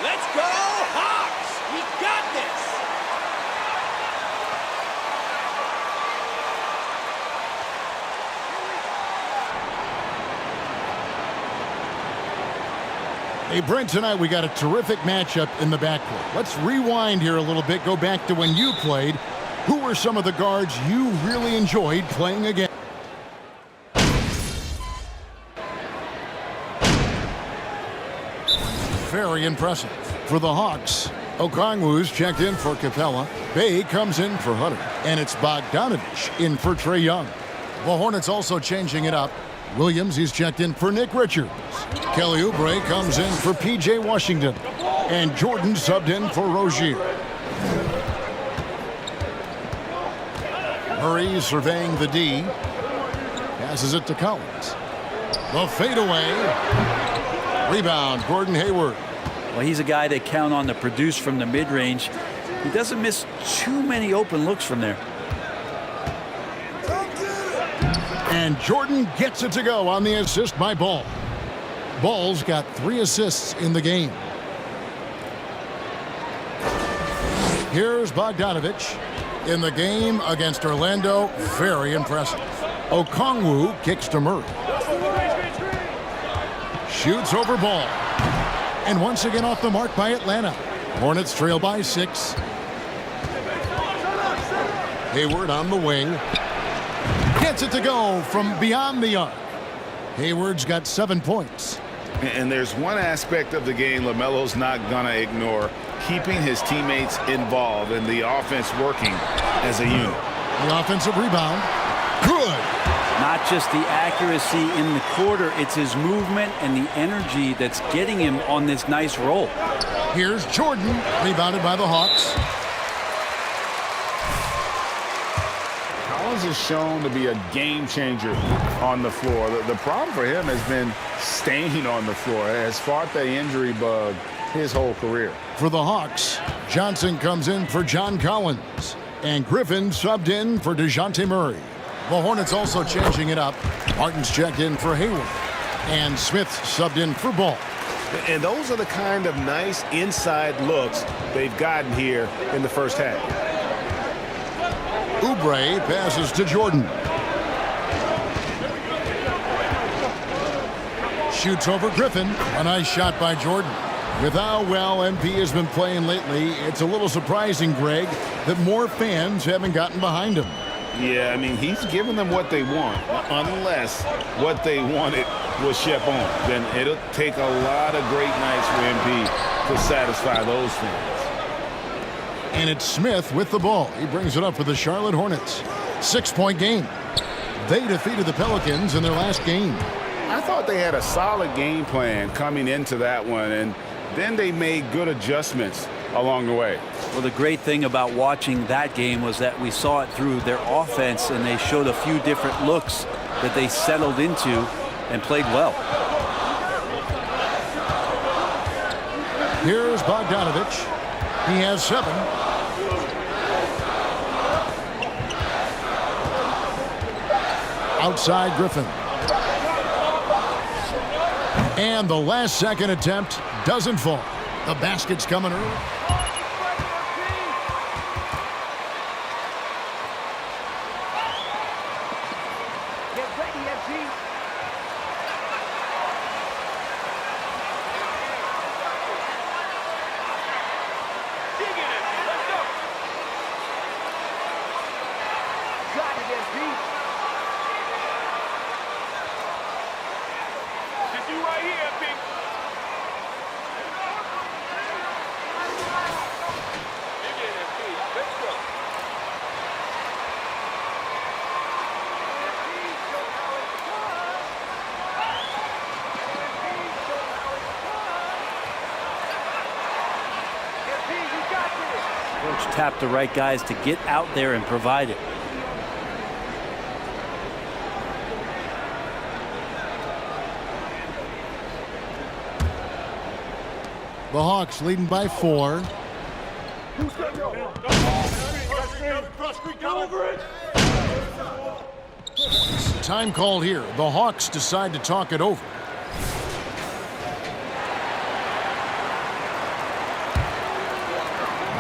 Let's go, Hawks! We got this! Hey, Brent, tonight we got a terrific matchup in the backcourt. Let's rewind here a little bit, go back to when you played. Who were some of the guards you really enjoyed playing against? Very impressive. For the Hawks, Okongwu's checked in for Capella. Bay comes in for Hunter. And it's Bogdanovich in for Trae Young. The Hornets also changing it up. Williams, he's checked in for Nick Richards. Kelly Oubre comes in for P.J. Washington. And Jordan subbed in for Rozier. Murray surveying the D. Passes it to Collins. The fadeaway. Rebound, Gordon Hayward. Well, he's a guy they count on to produce from the mid-range. He doesn't miss too many open looks from there. And Jordan gets it to go on the assist by Ball. Ball's got 3 assists in the game. Here's Bogdanovich. In the game against Orlando, very impressive. Okongwu kicks to Murray. Shoots over Ball. And once again off the mark by Atlanta. Hornets trail by 6. Hayward on the wing. Gets it to go from beyond the arc. Hayward's got 7 points. And there's one aspect of the game LaMelo's not going to ignore. Keeping his teammates involved and the offense working as a unit. The offensive rebound. Good. Not just the accuracy in the quarter, it's his movement and the energy that's getting him on this nice roll. Here's Jordan, rebounded by the Hawks. Collins is shown to be a game changer on the floor. The problem for him has been staying on the floor. Has fought the injury bug his whole career. For the Hawks, Johnson comes in for John Collins. And Griffin subbed in for DeJounte Murray. The Hornets also changing it up. Martin's checked in for Hayward. And Smith subbed in for Ball. And those are the kind of nice inside looks they've gotten here in the first half. Oubre passes to Jordan. Shoots over Griffin. A nice shot by Jordan. With how well MP has been playing lately, it's a little surprising, Greg, that more fans haven't gotten behind him. Yeah, I mean, he's giving them what they want, unless what they wanted was Shep on. Then it'll take a lot of great nights for MP to satisfy those fans. And it's Smith with the ball. He brings it up for the Charlotte Hornets. 6-point game. They defeated the Pelicans in their last game. I thought they had a solid game plan coming into that one, and then they made good adjustments along the way. Well, the great thing about watching that game was that we saw it through their offense, and they showed a few different looks that they settled into and played well. Here's Bogdanovich. He has 7. Outside Griffin. And the last second attempt doesn't fall. The basket's coming early. Get ready, FG. Dig it, FG. Let's go. Got it, FG. Just you right here, FG. Dig it, FG. Let's go. Coach tapped the right guys to get out there and provide it. The Hawks leading by 4. Time called here. The Hawks decide to talk it over.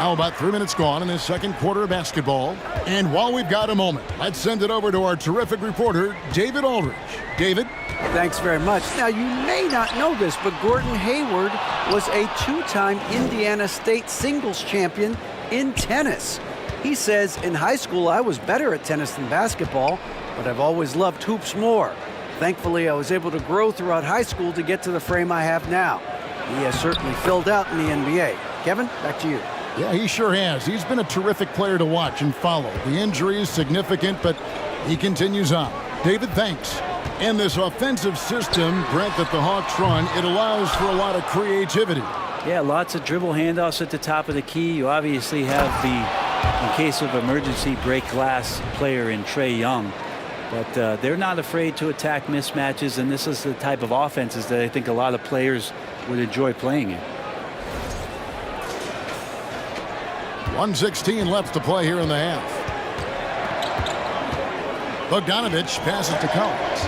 Now about 3 minutes gone in this second quarter of basketball. And while we've got a moment, let's send it over to our terrific reporter, David Aldridge. David? Thanks very much. Now, you may not know this, but Gordon Hayward was a two-time Indiana State singles champion in tennis. He says, in high school, I was better at tennis than basketball, but I've always loved hoops more. Thankfully, I was able to grow throughout high school to get to the frame I have now. He has certainly filled out in the NBA. Kevin, back to you. Yeah, he sure has. He's been a terrific player to watch and follow. The injury is significant, but he continues on. David, thanks. And this offensive system, Brent, that the Hawks run, it allows for a lot of creativity. Yeah, lots of dribble handoffs at the top of the key. You obviously have the, in case of emergency, break glass player in Trae Young. But they're not afraid to attack mismatches, and this is the type of offenses that I think a lot of players would enjoy playing in. 1:16 left to play here in the half. Bogdanovich passes to Collins.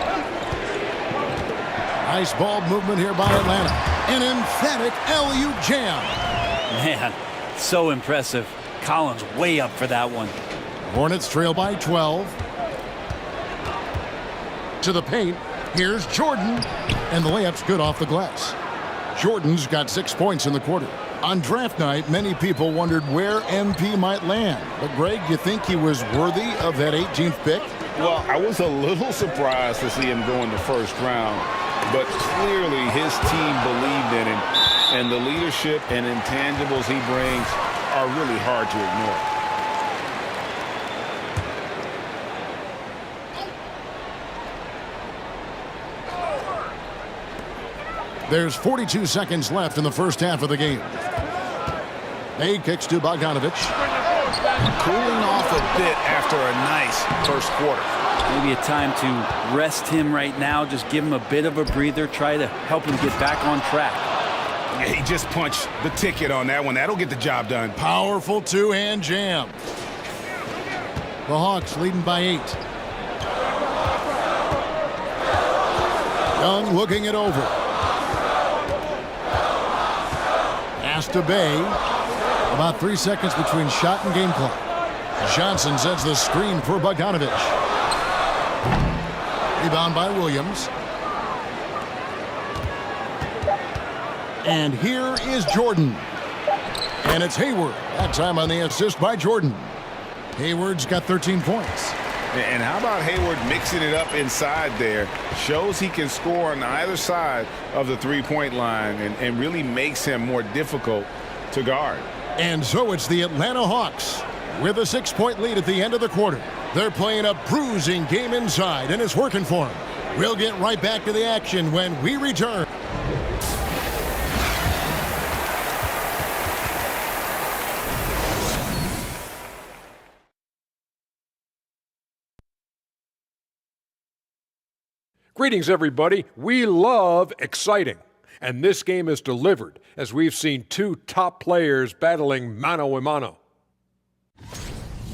Nice ball movement here by Atlanta. An emphatic alley-oop jam. Man, so impressive. Collins way up for that one. Hornets trail by 12. To the paint. Here's Jordan. And the layup's good off the glass. Jordan's got 6 points in the quarter. On draft night, many people wondered where MP might land. But, Greg, you think he was worthy of that 18th pick? Well, I was a little surprised to see him go in the first round, but clearly his team believed in him, and the leadership and intangibles he brings are really hard to ignore. There's 42 seconds left in the first half of the game. May kicks to Bogdanovich. Cooling off a bit after a nice first quarter. Maybe a time to rest him right now, just give him a bit of a breather, try to help him get back on track. Yeah, he just punched the ticket on that one. That'll get the job done. Powerful two-hand jam. The Hawks leading by 8. Young looking it over. Pass to Bay. About 3 seconds between shot and game clock. Johnson sends the screen for Bogdanovich. Rebound by Williams. And here is Jordan. And it's Hayward. That time on the assist by Jordan. Hayward's got 13 points. And how about Hayward mixing it up inside there? Shows he can score on either side of the three-point line and really makes him more difficult to guard. And so it's the Atlanta Hawks with a 6-point lead at the end of the quarter. They're playing a bruising game inside, and it's working for them. We'll get right back to the action when we return. Greetings, everybody. We love exciting. And this game is delivered as we've seen two top players battling mano a mano.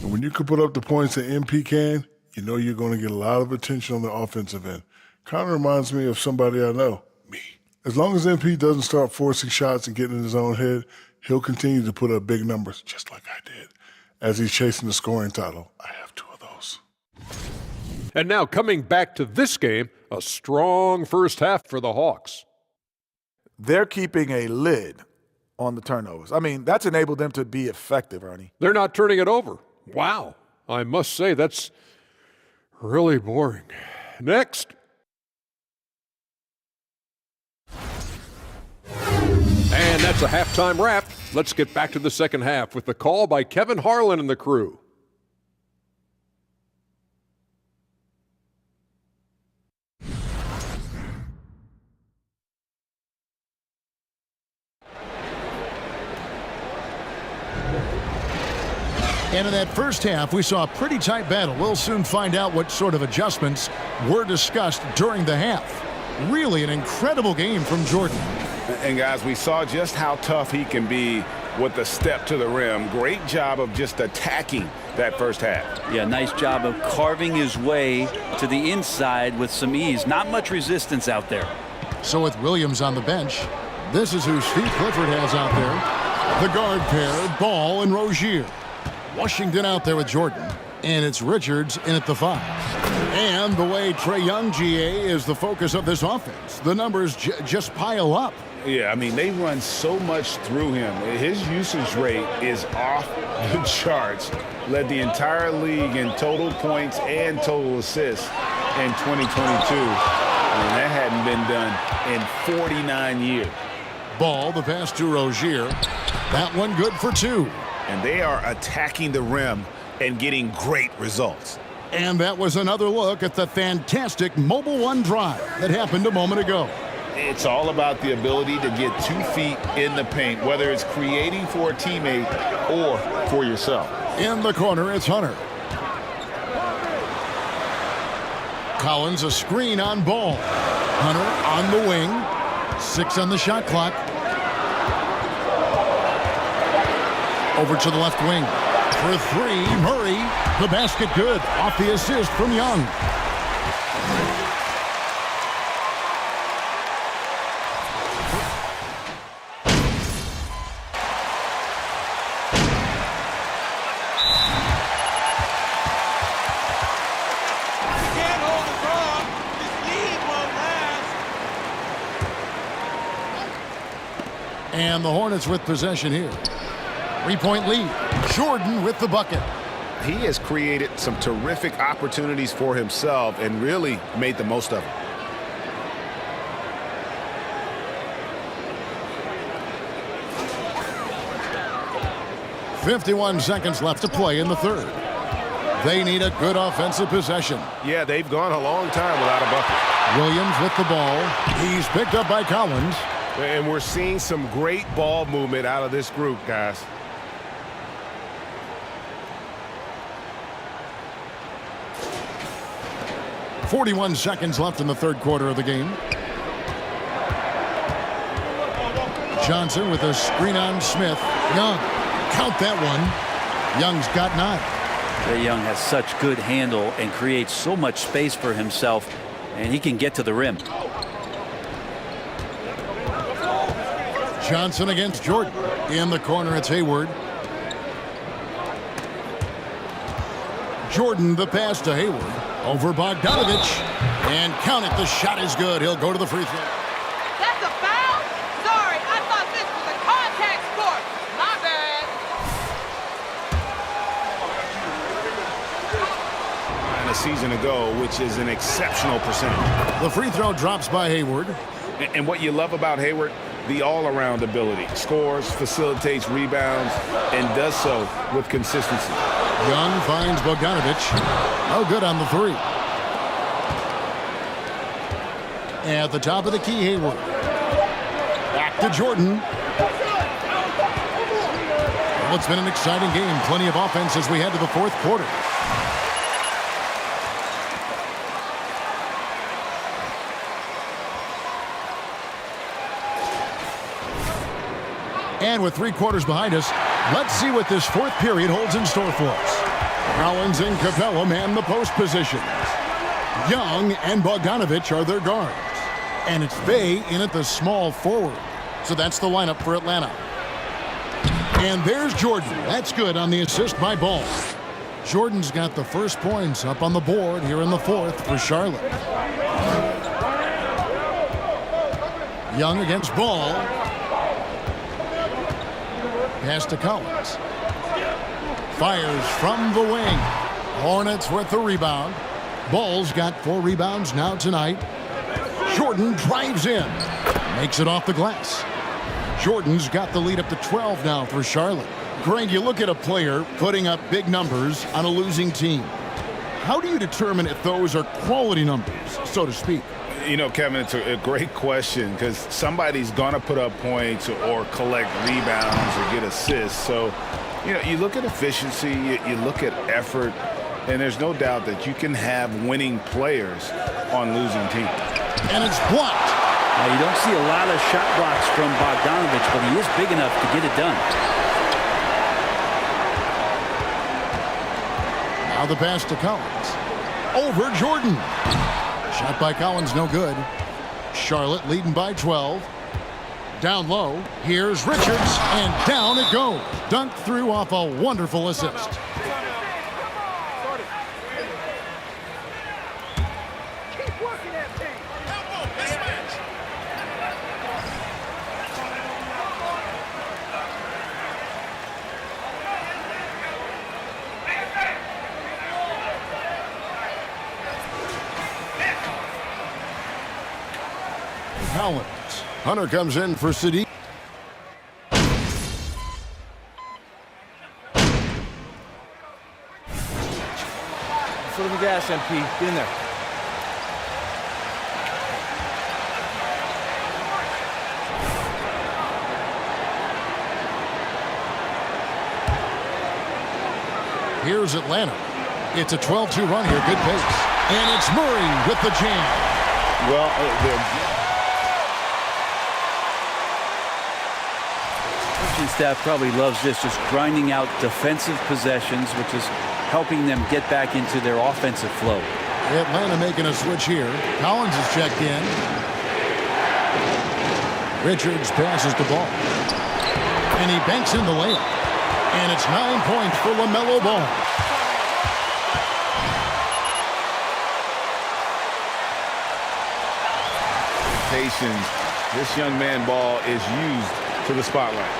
And when you can put up the points that MP can, you know you're going to get a lot of attention on the offensive end. Kind of reminds me of somebody I know, me. As long as MP doesn't start forcing shots and getting in his own head, he'll continue to put up big numbers, just like I did. As he's chasing the scoring title, I have 2 of those. And now coming back to this game, a strong first half for the Hawks. They're keeping a lid on the turnovers. I mean, that's enabled them to be effective, Ernie. They're not turning it over. Wow. I must say, that's really boring. Next. And that's a halftime wrap. Let's get back to the second half with the call by Kevin Harlan and the crew. And in that first half, we saw a pretty tight battle. We'll soon find out what sort of adjustments were discussed during the half. Really an incredible game from Jordan. And guys, we saw just how tough he can be with the step to the rim. Great job of just attacking that first half. Yeah, nice job of carving his way to the inside with some ease. Not much resistance out there. So with Williams on the bench, this is who Steve Clifford has out there. The guard pair, Ball and Rozier. Washington out there with Jordan. And it's Richards in at the 5. And the way Trae Young, GA, is the focus of this offense. The numbers just pile up. Yeah, I mean, they run so much through him. His usage rate is off the charts. Led the entire league in total points and total assists in 2022. And that hadn't been done in 49 years. Ball, the pass to Rozier. That one good for 2. And they are attacking the rim and getting great results. And that was another look at the fantastic Mobile One drive that happened a moment ago. It's all about the ability to get 2 feet in the paint, whether it's creating for a teammate or for yourself. In the corner, it's Hunter. Collins, a screen on Ball. Hunter on the wing. 6 on the shot clock. Over to the left wing. For 3, Murray. The basket good. Off the assist from Young. And the Hornets with possession here. 3-point lead. Jordan with the bucket. He has created some terrific opportunities for himself and really made the most of them. .51 seconds left to play in the third. They need a good offensive possession. Yeah, they've gone a long time without a bucket. Williams with the ball. He's picked up by Collins. And we're seeing some great ball movement out of this group, guys. .41 seconds left in the third quarter of the game. Johnson with a screen on Smith. Young, count that one. Young's got 9. Trae Young has such good handle and creates so much space for himself, and he can get to the rim. Johnson against Jordan. In the corner, it's Hayward. Jordan, the pass to Hayward. Over Bogdanovich. And count it, the shot is good. He'll go to the free throw. That's a foul? Sorry, I thought this was a contact sport. My bad. And a season ago, which is an exceptional percentage. The free throw drops by Hayward. And what you love about Hayward, the all-around ability. Scores, facilitates rebounds, and does so with consistency. Young finds Bogdanovich. No good on the 3. At the top of the key, Hayward. Back to Jordan. Well, it's been an exciting game. Plenty of offense as we head to the fourth quarter. And with 3 quarters behind us, let's see what this fourth period holds in store for us. Collins and Capella man the post positions. Young and Bogdanovich are their guards. And it's Bay in at the small forward. So that's the lineup for Atlanta. And there's Jordan. That's good on the assist by Ball. Jordan's got the first points up on the board here in the fourth for Charlotte. Young against Ball. Pass to Collins. Fires from the wing. Hornets with the rebound. Ball's got 4 rebounds now tonight. Jordan drives in. Makes it off the glass. Jordan's got the lead up to 12 now for Charlotte. Greg, you look at a player putting up big numbers on a losing team. How do you determine if those are quality numbers, so to speak? You know, Kevin, it's a great question because somebody's going to put up points or collect rebounds or get assists. So, you know, you look at efficiency, you look at effort, and there's no doubt that you can have winning players on losing teams. And it's blocked. Now, you don't see a lot of shot blocks from Bogdanovich, but he is big enough to get it done. Now the pass to Collins. Over Jordan. Shot by Collins, no good. Charlotte leading by 12. Down low, here's Richards, and down it goes. Dunked through off a wonderful assist. Collins. Hunter comes in for Sadiq. Foot on the gas, MP. Get in there. Here's Atlanta. It's a 12-2 run here. Good pace. And it's Murray with the jam. Well, coaching staff probably loves this, just grinding out defensive possessions, which is helping them get back into their offensive flow. Atlanta making a switch here. Collins is checked in. Richards passes the ball. And he banks in the layup. And it's 9 points for LaMelo Ball. This young man Ball is used to the spotlight.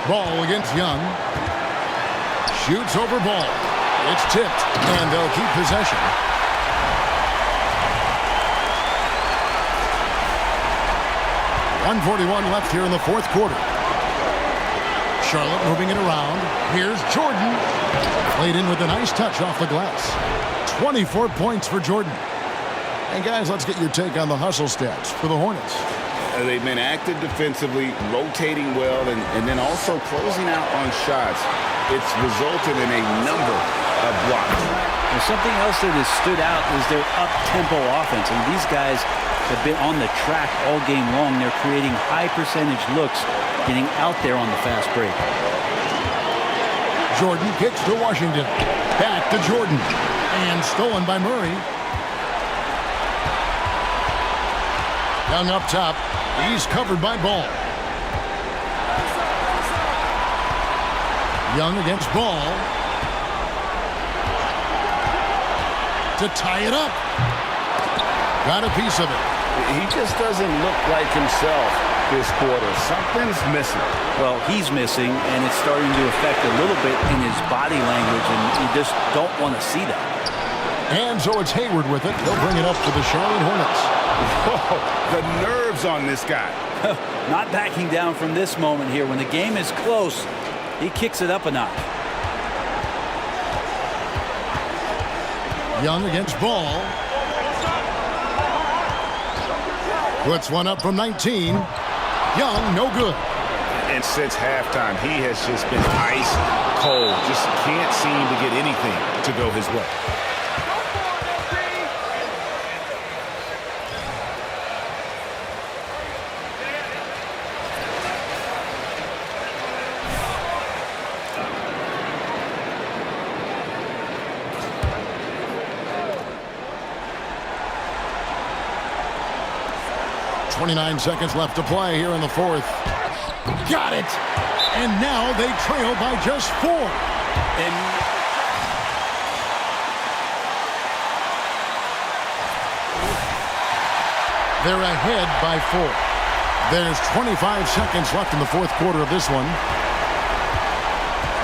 Ball against Young. Shoots over Ball. It's tipped, and they'll keep possession. .141 left here in the fourth quarter. Charlotte moving it around. Here's Jordan. Played in with a nice touch off the glass. 24 points for Jordan. And guys, let's get your take on the hustle stats for the Hornets. They've been active defensively, rotating well, and then also closing out on shots. It's resulted in a number of blocks. And something else that has stood out is their up-tempo offense. And these guys have been on the track all game long. They're creating high-percentage looks, getting out there on the fast break. Jordan kicks to Washington. Back to Jordan. And stolen by Murray. Young up top. He's covered by Ball. Young against Ball. To tie it up. Got a piece of it. He just doesn't look like himself this quarter. Something's missing. Well, he's missing, and it's starting to affect a little bit in his body language, and you just don't want to see that. And so it's Hayward with it. He'll bring it up to the Charlotte Hornets. Whoa, the nerves on this guy. Not backing down from this moment here. When the game is close, he kicks it up a notch. Young against Ball. Puts one up from 19. Young, no good. And since halftime, he has just been ice cold. Just can't seem to get anything to go his way. .29 seconds left to play here in the fourth. Got it! And now they trail by just 4. And they're ahead by 4. There's 25 seconds left in the fourth quarter of this one.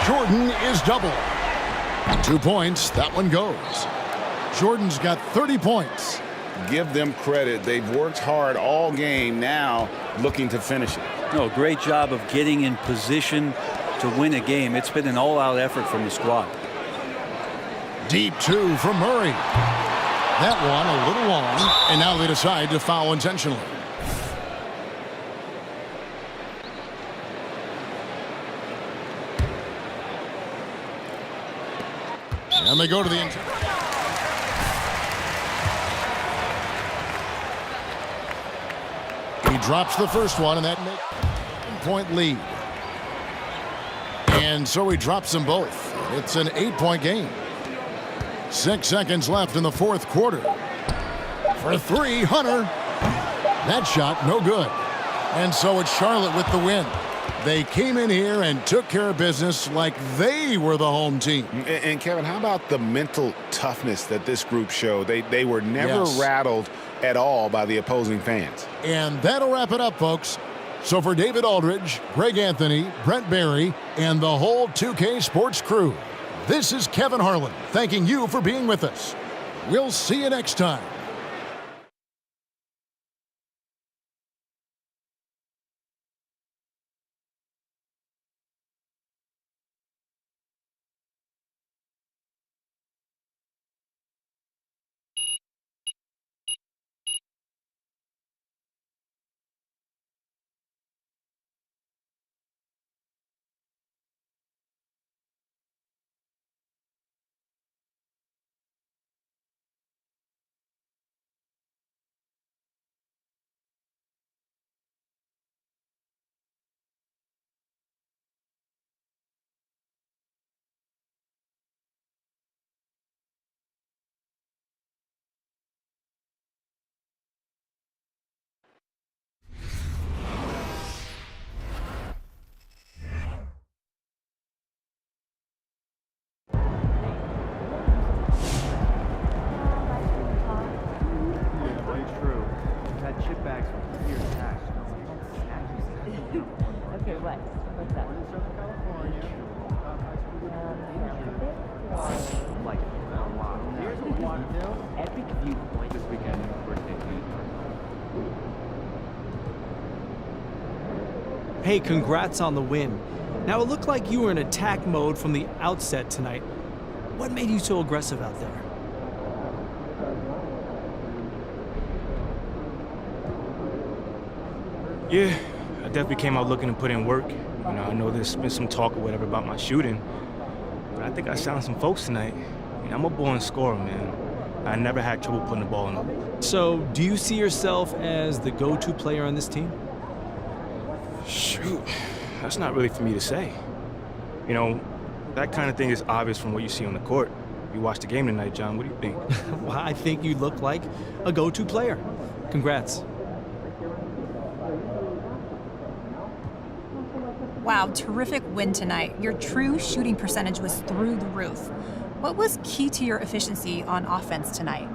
Jordan is double. 2 points. That one goes. Jordan's got 30 points. Give them credit. They've worked hard all game, now looking to finish it. no, great job of getting in position to win a game. It's been an all-out effort from the squad. Deep 2 from Murray. That one a little long, and now they decide to foul intentionally. And they go to the interior. He drops the first one, and that makes a 1-point lead. And so he drops them both. It's an 8-point game. 6 seconds left in the fourth quarter. For three, Hunter. That shot, no good. And so it's Charlotte with the win. They came in here and took care of business like they were the home team. And Kevin, how about the mental toughness that this group showed? They were never rattled at all by the opposing fans. And that'll wrap it up, folks. So for David Aldridge, Greg Anthony, Brent Barry, and the whole 2K Sports crew, this is Kevin Harlan thanking you for being with us. We'll see you next time. Okay, what? What's that? We're in Southern California. Like a lot. Here's what we want to do. Epic viewpoint this weekend. Hey, congrats on the win. Now, it looked like you were in attack mode from the outset tonight. What made you so aggressive out there? Yeah, I definitely came out looking to put in work. You know, I know there's been some talk or whatever about my shooting, but I think I sound some folks tonight. You know, I'm a born scorer, man. I never had trouble putting the ball in the hoop. So, do you see yourself as the go-to player on this team? Shoot, that's not really for me to say. You know, that kind of thing is obvious from what you see on the court. You watched the game tonight, John. What do you think? Well, I think you look like a go-to player. Congrats. Wow, terrific win tonight. Your true shooting percentage was through the roof. What was key to your efficiency on offense tonight?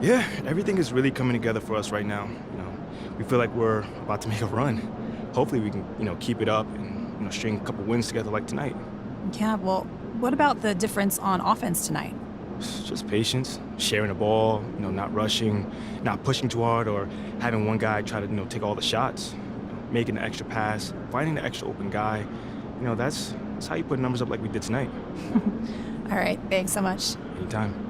Yeah, everything is really coming together for us right now. You know, we feel like we're about to make a run. Hopefully we can, keep it up and, string a couple wins together like tonight. Yeah, well, what about the difference on offense tonight? It's just patience, sharing the ball, not rushing, not pushing too hard, or having one guy try to, take all the shots, making the extra pass, finding the extra open guy. That's how you put numbers up like we did tonight. All right, thanks so much. Anytime.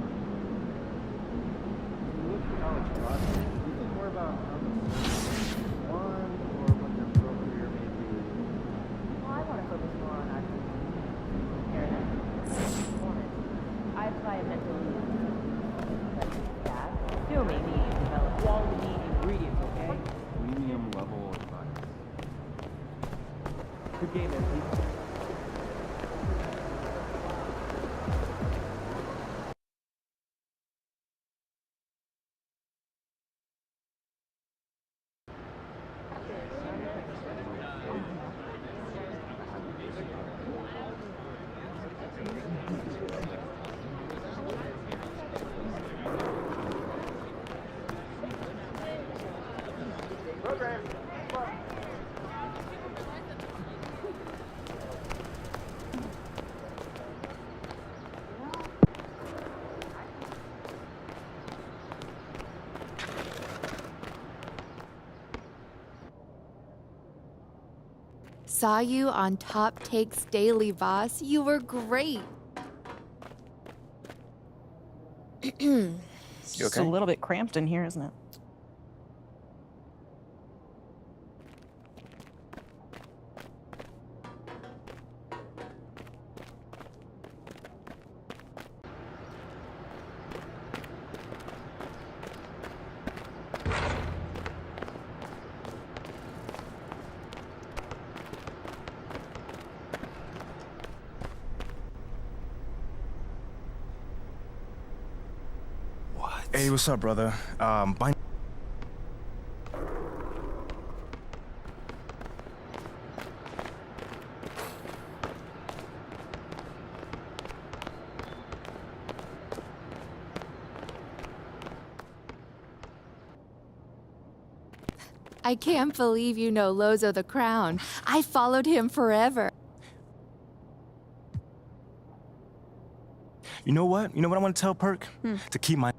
Good game, MP. Saw you on Top Takes Daily, boss. You were great. You okay? It's a little bit cramped in here, isn't it? Hey, what's up, brother? I can't believe you know Lozo the Crown. I followed him forever. You know what? You know what I want to tell Perk? To keep my...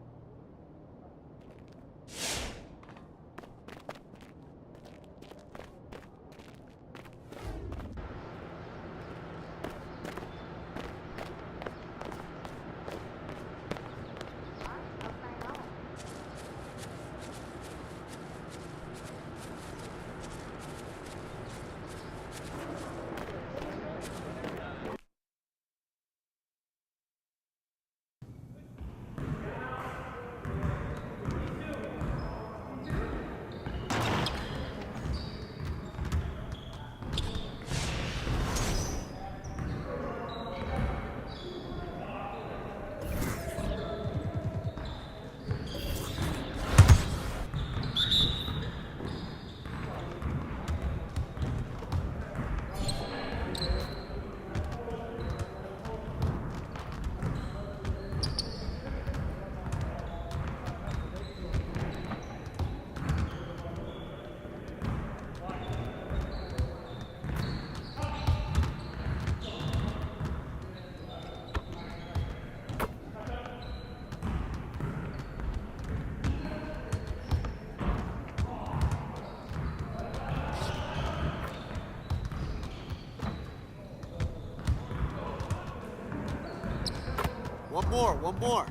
One more.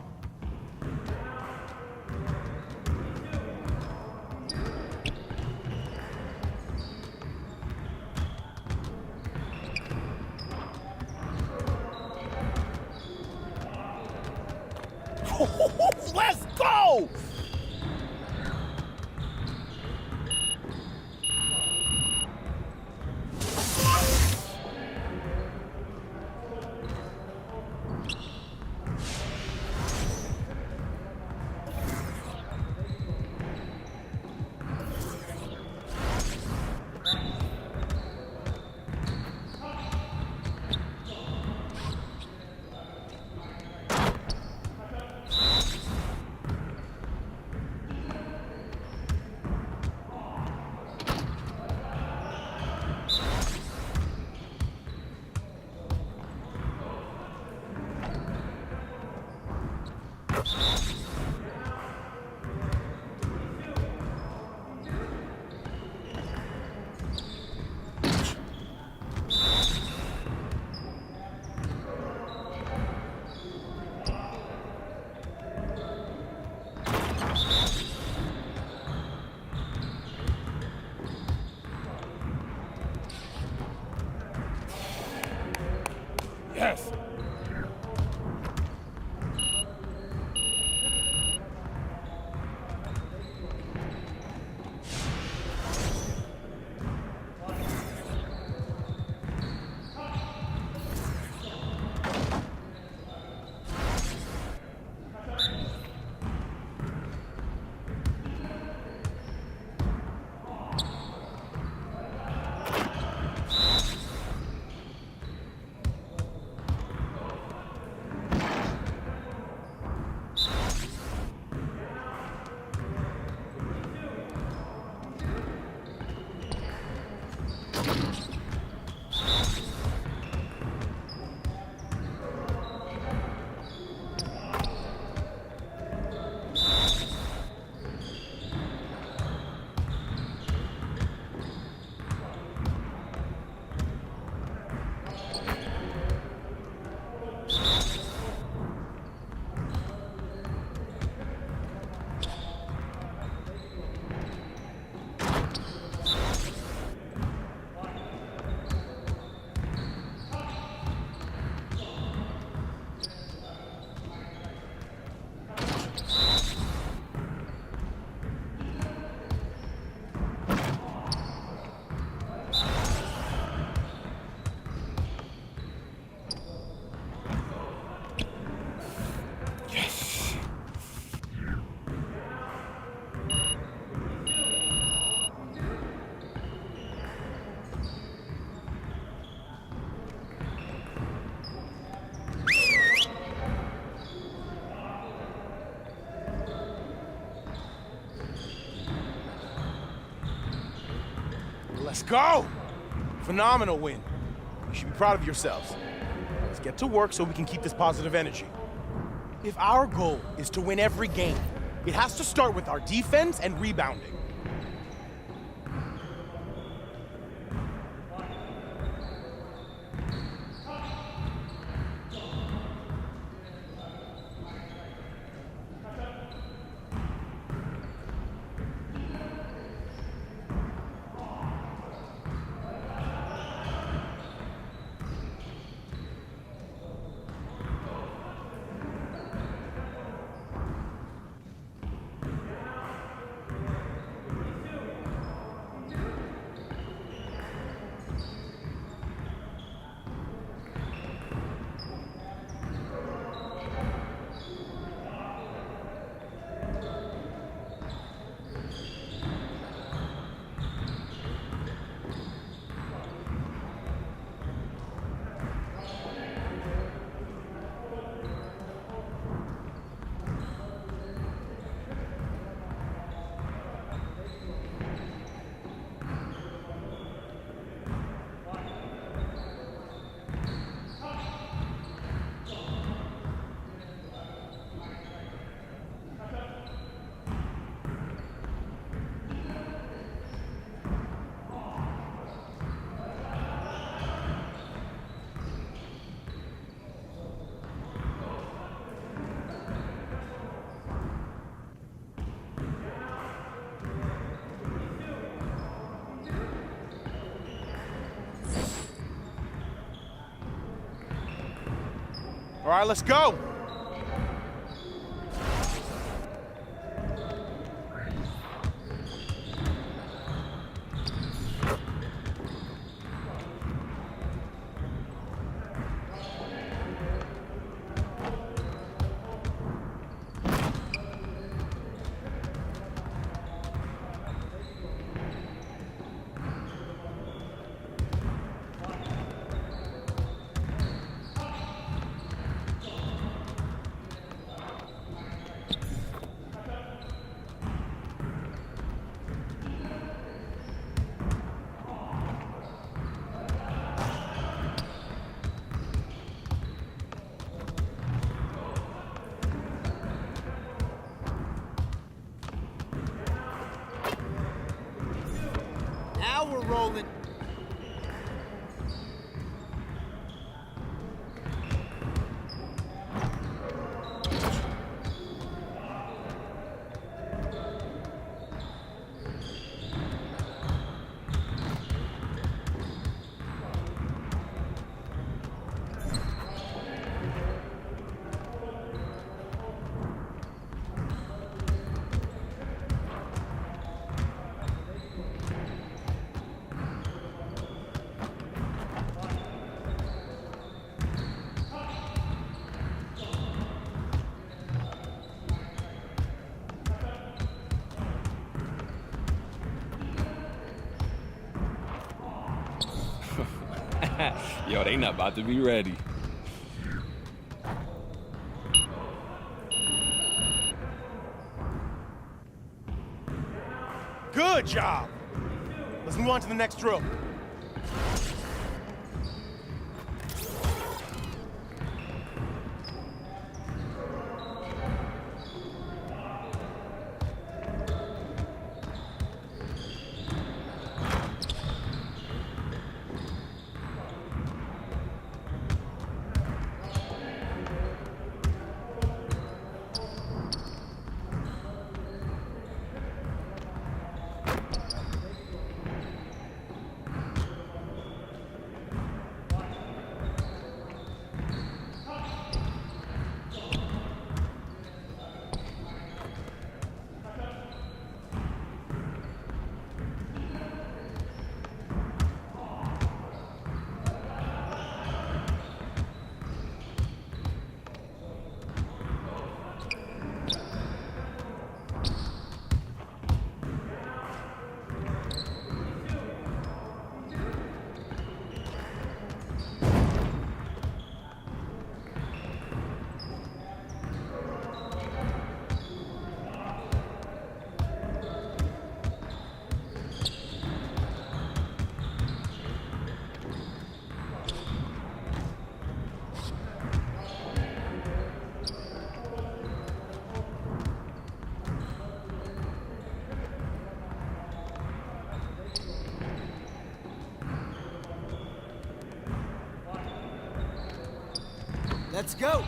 Let's go! Let's go! Phenomenal win. You should be proud of yourselves. Let's get to work so we can keep this positive energy. If our goal is to win every game, it has to start with our defense and rebounding. All right, let's go. Now we're rolling. Yo, they not about to be ready. Good job. Let's move on to the next drill. Let's go.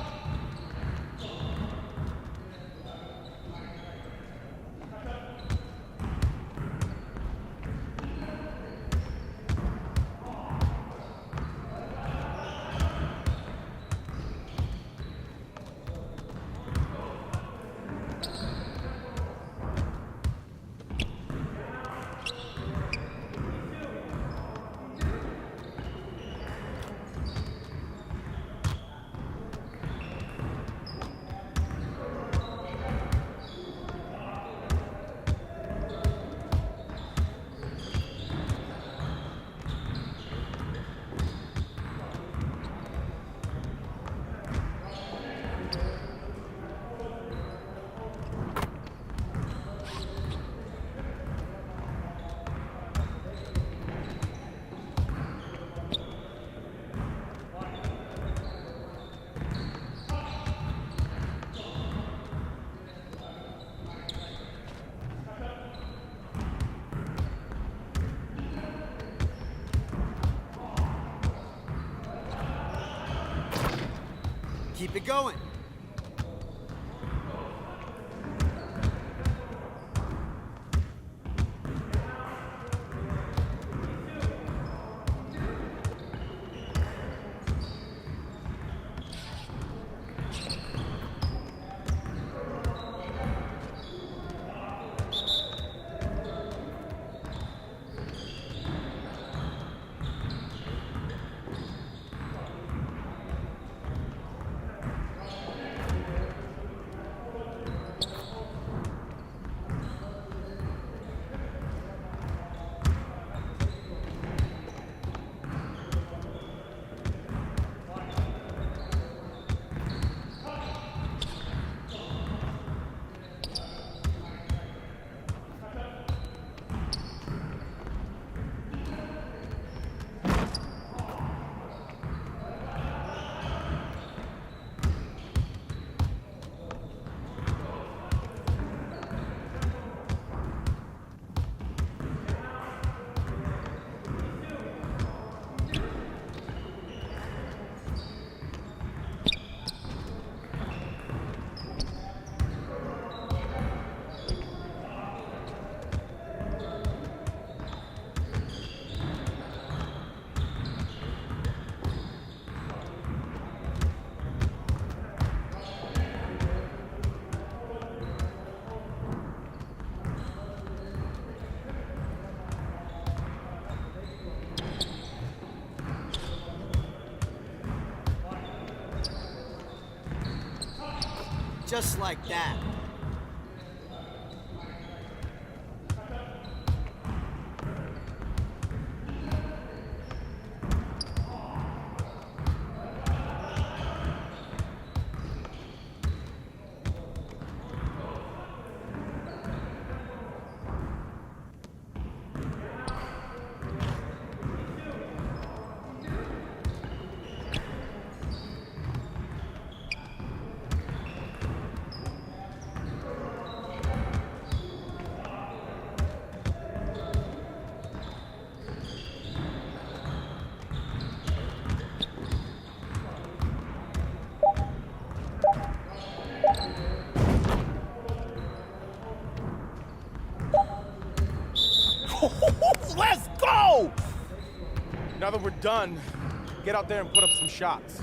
Keep it going. Just like that. Let's go! Now that we're done, get out there and put up some shots.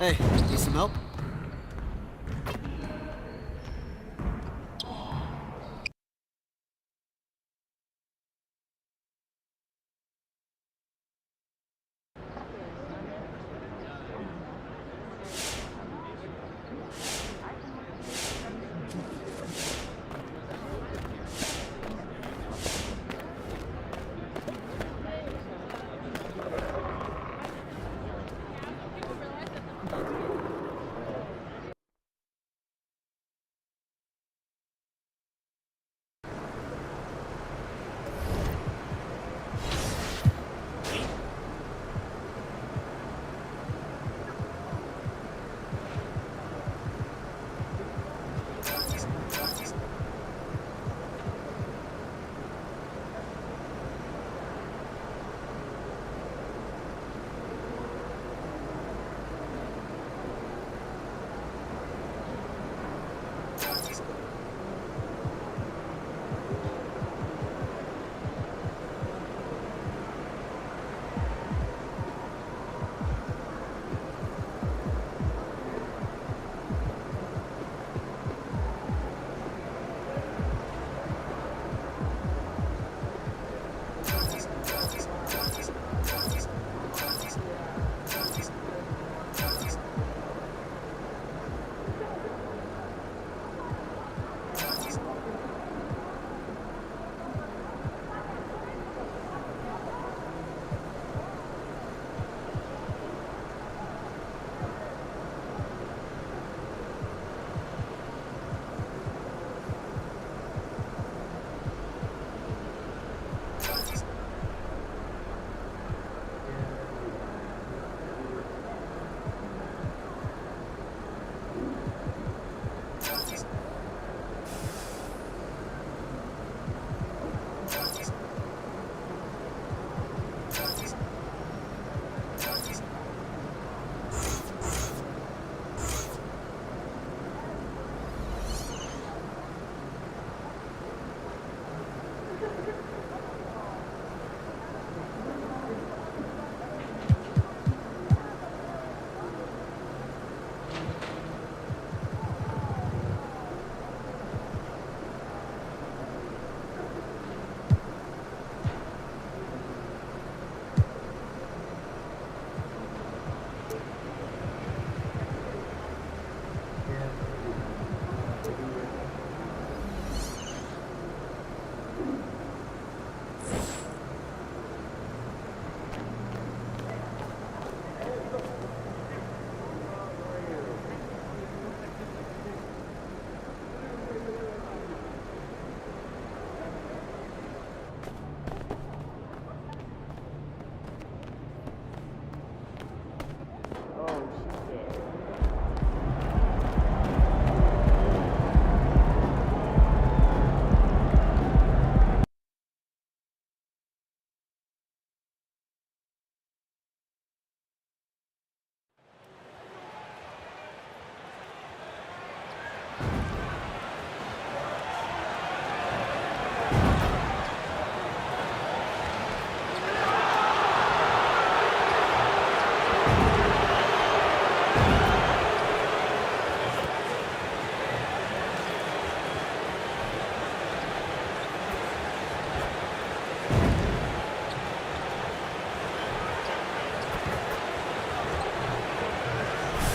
Hey, need some help?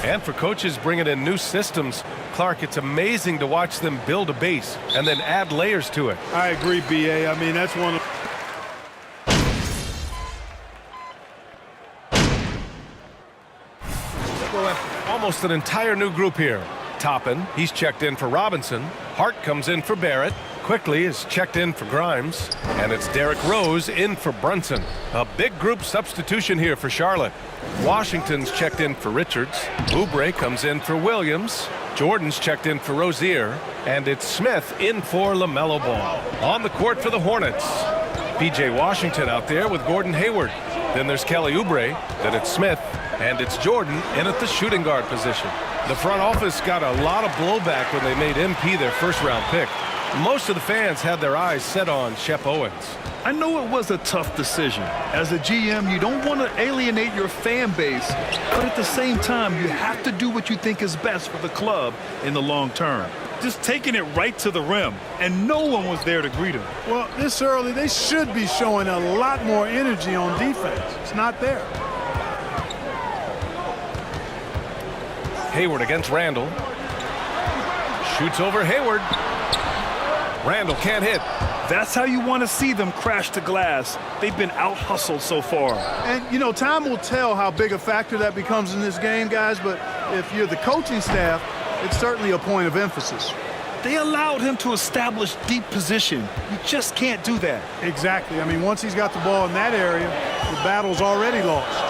And for coaches bringing in new systems, Clark, it's amazing to watch them build a base and then add layers to it. I agree, B.A. I mean, that's one of... Almost an entire new group here. Toppin, he's checked in for Robinson. Hart comes in for Barrett. Quickly is checked in for Grimes. And it's Derrick Rose in for Brunson. A big group substitution here for Charlotte. Washington's checked in for Richards. Oubre comes in for Williams. Jordan's checked in for Rozier. And it's Smith in for LaMelo Ball. On the court for the Hornets. P.J. Washington out there with Gordon Hayward. Then there's Kelly Oubre. Then it's Smith. And it's Jordan in at the shooting guard position. The front office got a lot of blowback when they made MP their first-round pick. Most of the fans had their eyes set on Shep Owens. I know it was a tough decision. As a GM, you don't want to alienate your fan base, but at the same time, you have to do what you think is best for the club in the long term. Just taking it right to the rim, and no one was there to greet him. Well, this early, they should be showing a lot more energy on defense. It's not there. Hayward against Randall. Shoots over Hayward. Randall can't hit. That's how you want to see them crash the glass. They've been out-hustled so far. And, you know, time will tell how big a factor that becomes in this game, guys, but if you're the coaching staff, it's certainly a point of emphasis. They allowed him to establish deep position. You just can't do that. Exactly. I mean, once he's got the ball in that area, the battle's already lost.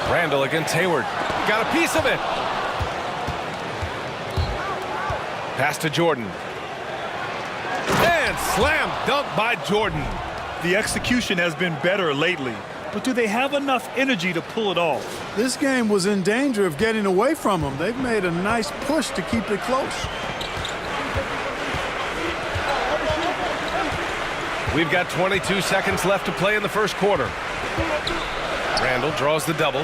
Randall against Hayward. Got a piece of it. Pass to Jordan. And slam dunk by Jordan. The execution has been better lately, but do they have enough energy to pull it off? This game was in danger of getting away from them. They've made a nice push to keep it close. We've got 22 seconds left to play in the first quarter. Randall draws the double.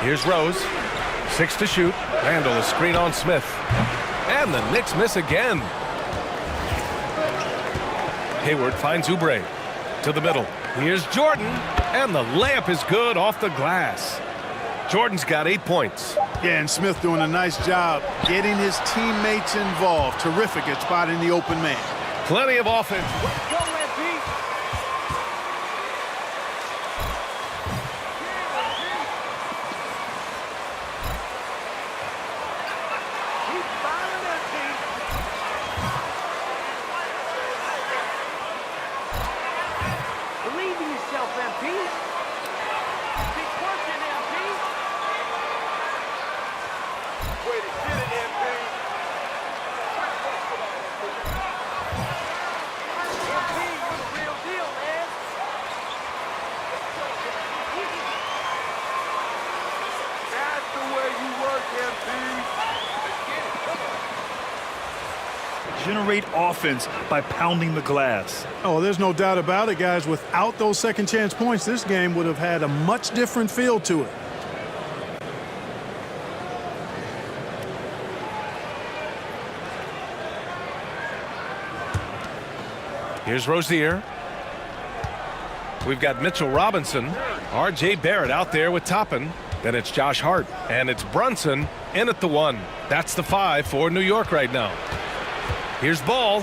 Here's Rose. 6 to shoot. Randall a screen on Smith. And the Knicks miss again. Hayward finds Oubre. To the middle. Here's Jordan. And the layup is good off the glass. Jordan's got 8 points. Yeah, and Smith doing a nice job getting his teammates involved. Terrific at spotting the open man. Plenty of offense. Generate offense by pounding the glass. Oh, there's no doubt about it, guys. Without those second chance points, this game would have had a much different feel to it. Here's Rozier. We've got Mitchell Robinson. R.J. Barrett out there with Toppin. Then it's Josh Hart. And it's Brunson in at the 1. That's the 5 for New York right now. Here's Ball.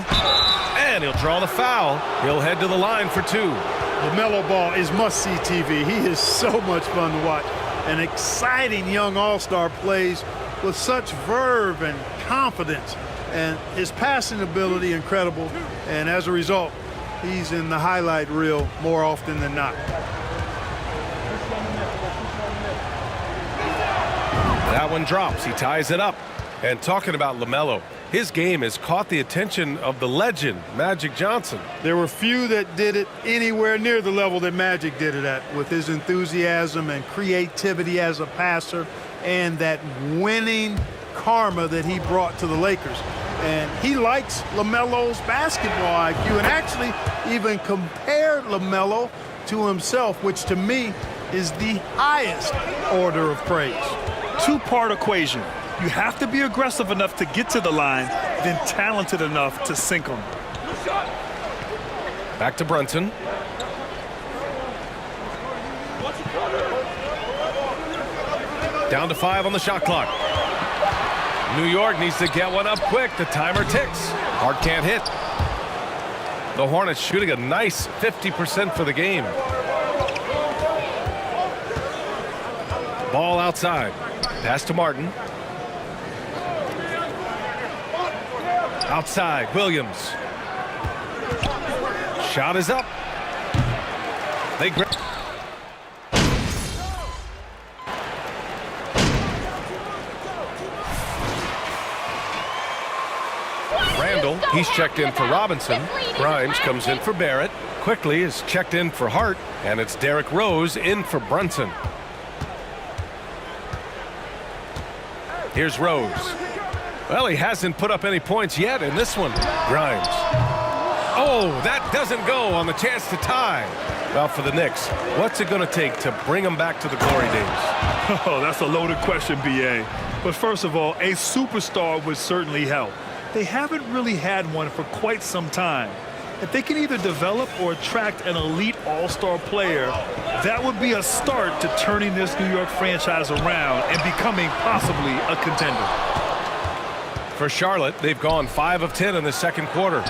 And he'll draw the foul. He'll head to the line for 2. LaMelo Ball is must-see TV. He is so much fun to watch. An exciting young all-star plays with such verve and confidence. And his passing ability incredible. And as a result, he's in the highlight reel more often than not. That one drops. He ties it up. And talking about LaMelo, his game has caught the attention of the legend, Magic Johnson. There were few that did it anywhere near the level that Magic did it at, with his enthusiasm and creativity as a passer and that winning karma that he brought to the Lakers. And he likes LaMelo's basketball IQ and actually even compared LaMelo to himself, which to me is the highest order of praise. Two-part equation. You have to be aggressive enough to get to the line, then talented enough to sink them. Back to Brunson. Down to 5 on the shot clock. New York needs to get one up quick. The timer ticks. Hart can't hit. The Hornets shooting a nice 50% for the game. Ball outside. Pass to Martin. Outside, Williams. Shot is up. They grab. Randall, he's checked in for Robinson. Grimes comes in for Barrett. Quickly is checked in for Hart. And it's Derrick Rose in for Brunson. Here's Rose. Well, he hasn't put up any points yet in this one. Grimes. Oh, that doesn't go on the chance to tie. Well, for the Knicks, what's it going to take to bring them back to the glory days? Oh, that's a loaded question, B.A. But first of all, a superstar would certainly help. They haven't really had one for quite some time. If they can either develop or attract an elite all-star player, that would be a start to turning this New York franchise around and becoming possibly a contender. For Charlotte, they've gone 5 of 10 in the second quarter.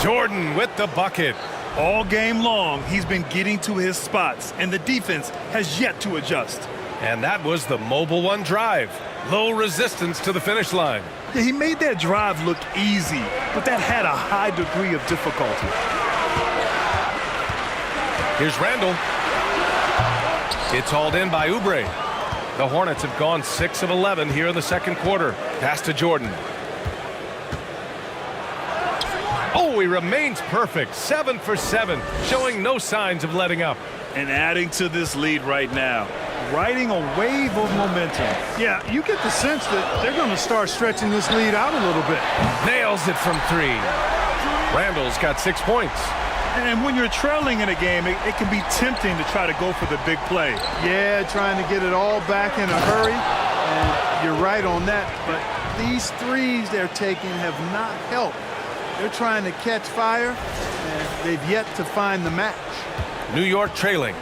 Jordan with the bucket. All game long, he's been getting to his spots, and the defense has yet to adjust. And that was the Mobile One drive. Low resistance to the finish line. Yeah, he made that drive look easy, but that had a high degree of difficulty. Here's Randall. It's hauled in by Oubre. The Hornets have gone 6 of 11 here in the second quarter. Pass to Jordan. Oh, he remains perfect. 7 for 7, showing no signs of letting up. And adding to this lead right now, riding a wave of momentum. Yeah, you get the sense that they're going to start stretching this lead out a little bit. Nails it from 3. Randall's got 6 points. And when you're trailing in a game, it can be tempting to try to go for the big play. Yeah, trying to get it all back in a hurry. And you're right on that. But these threes they're taking have not helped. They're trying to catch fire, and they've yet to find the match. New York trailing.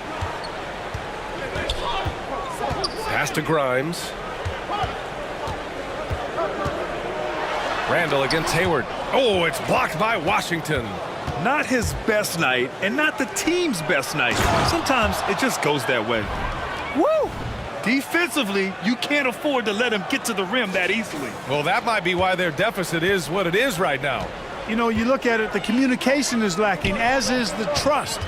Pass to Grimes. Randall against Hayward. Oh, it's blocked by Washington. Not his best night, and not the team's best night. Sometimes it just goes that way. Woo! Defensively, you can't afford to let him get to the rim that easily. Well, that might be why their deficit is what it is right now. You know, you look at it, the communication is lacking, as is the trust.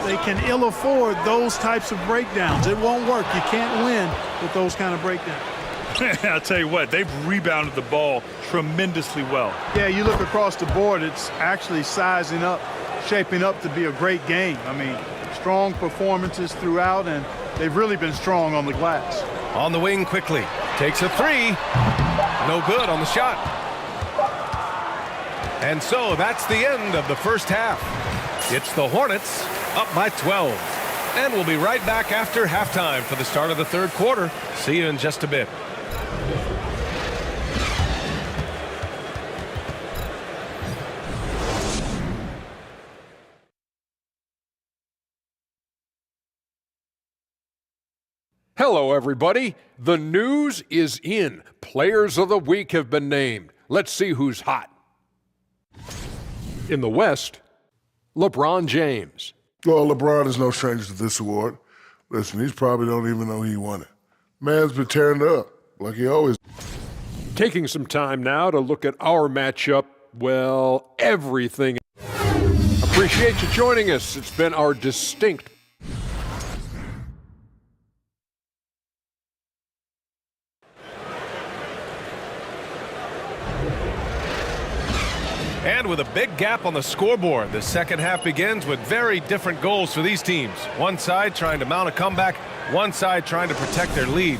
They can ill afford those types of breakdowns. It won't work. You can't win with those kind of breakdowns. I'll tell you what, they've rebounded the ball tremendously well. Yeah, you look across the board, it's actually sizing up, shaping up to be a great game. I mean, strong performances throughout, and they've really been strong on the glass. On the wing quickly. Takes a 3. No good on the shot. And so that's the end of the first half. It's the Hornets up by 12. And we'll be right back after halftime for the start of the third quarter. See you in just a bit. Hello, everybody. The news is in. Players of the week have been named. Let's see who's hot. In the West, LeBron James. Well, LeBron is no stranger to this award. Listen, he's probably don't even know he won it. Man's been tearing it up, like he always. Taking some time now to look at our matchup, well, everything. Appreciate you joining us. It's been our distinct And with a big gap on the scoreboard, the second half begins with very different goals for these teams. One side trying to mount a comeback, one side trying to protect their lead.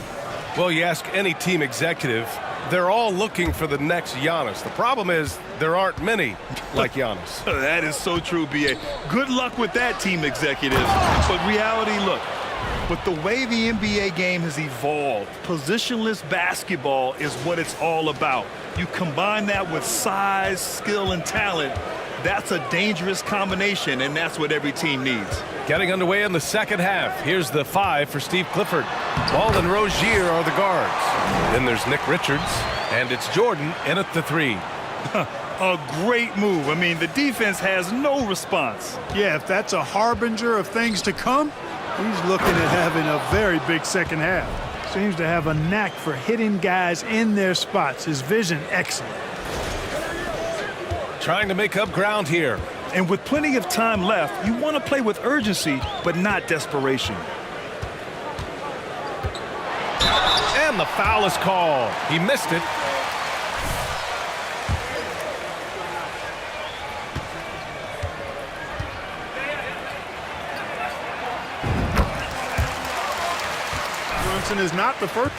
Well, you ask any team executive, they're all looking for the next Giannis. The problem is there aren't many like Giannis. That is so true, B.A. Good luck with that, team executive. But reality, look, with the way the NBA game has evolved, positionless basketball is what it's all about. You combine that with size, skill, and talent, that's a dangerous combination, and that's what every team needs. Getting underway in the second half. Here's the 5 for Steve Clifford. Ball and Rozier are the guards. Then there's Nick Richards, and it's Jordan in at the 3. A great move. I mean, the defense has no response. Yeah, if that's a harbinger of things to come, he's looking at having a very big second half. Seems to have a knack for hitting guys in their spots. His vision, excellent. Trying to make up ground here. And with plenty of time left, you want to play with urgency, but not desperation. And the foul is called. He missed it. Is not the first.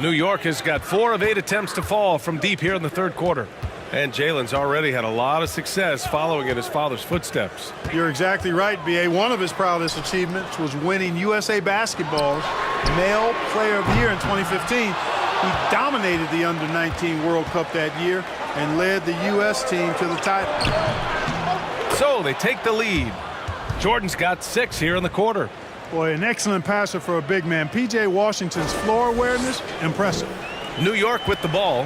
New York has got 4 of 8 attempts to fall from deep here in the third quarter. And Jalen's already had a lot of success following in his father's footsteps. You're exactly right, B.A. One of his proudest achievements was winning USA Basketball's Male Player of the Year in 2015. He dominated the Under-19 World Cup that year and led the U.S. team to the title. So they take the lead. Jordan's got 6 here in the quarter. Boy, an excellent passer for a big man. P.J. Washington's floor awareness, impressive. New York with the ball.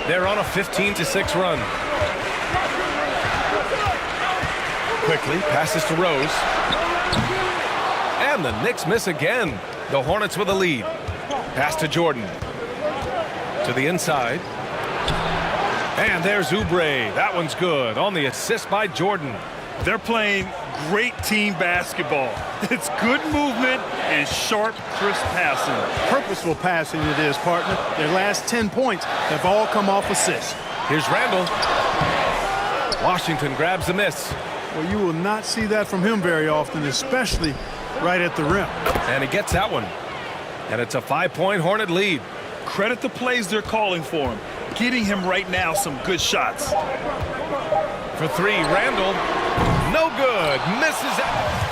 They're on a 15-6 run. Quickly passes to Rose. And the Knicks miss again. The Hornets with a lead. Pass to Jordan. To the inside. And there's Oubre. That one's good on the assist by Jordan. They're playing great team basketball. It's good movement and sharp, crisp passing. Purposeful passing it is, partner. Their last 10 points have all come off assists. Here's Randall. Washington grabs the miss. Well, you will not see that from him very often, especially right at the rim. And he gets that one. And it's a 5-point Hornet lead. Credit the plays they're calling for him. Getting him right now some good shots. For 3, Randall. No good. Misses out.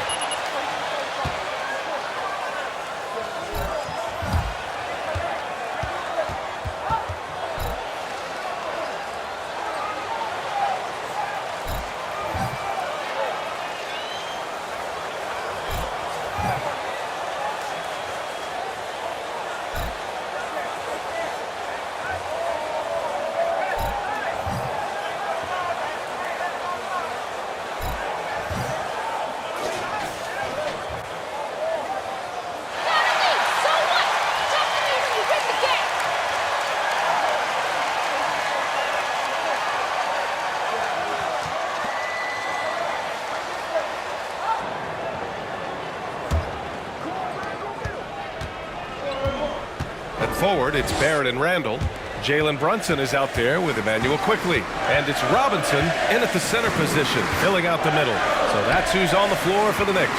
Forward, it's Barrett and Randall. Jalen Brunson is out there with Emmanuel Quickly. And it's Robinson in at the center position, filling out the middle. So that's who's on the floor for the Knicks.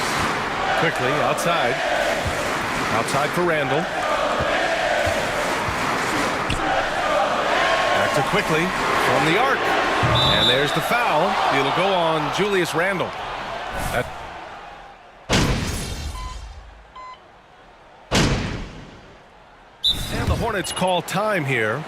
Quickly outside. Outside for Randall. Back to Quickly from the arc. And there's the foul. It'll go on Julius Randle. Hornets call time here.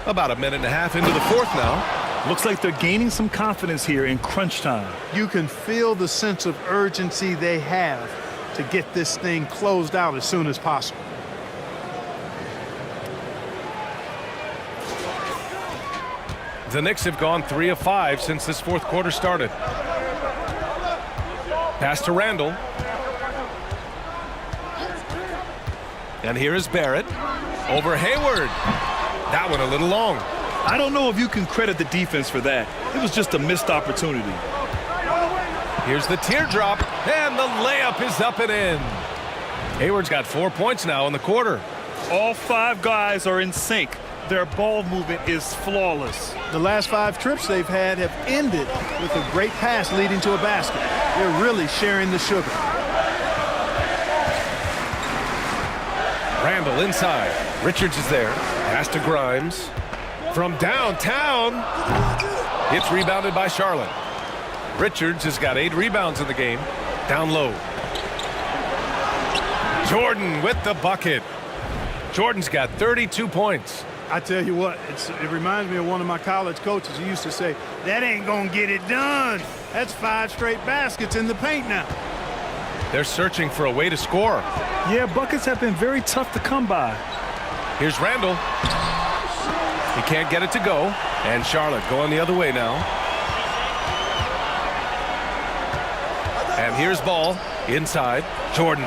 About a minute and a half into the fourth now. Looks like they're gaining some confidence here in crunch time. You can feel the sense of urgency they have to get this thing closed out as soon as possible. The Knicks have gone 3 of 5 since this fourth quarter started. Pass to Randall. And here is Barrett. Over Hayward. That one a little long. I don't know if you can credit the defense for that. It was just a missed opportunity. Here's the teardrop. And the layup is up and in. Hayward's got 4 points now in the quarter. All 5 guys are in sync. Their ball movement is flawless. The last 5 trips they've had have ended with a great pass leading to a basket. They're really sharing the sugar. Randall inside. Richards is there. Pass to Grimes. From downtown. It's rebounded by Charlotte. Richards has got 8 rebounds in the game. Down low. Jordan with the bucket. Jordan's got 32 points. I tell you what, it reminds me of one of my college coaches who used to say, that ain't gonna get it done. That's 5 straight baskets in the paint now. They're searching for a way to score. Yeah, buckets have been very tough to come by. Here's Randall. He can't get it to go. And Charlotte going the other way now. And here's Ball inside. Jordan.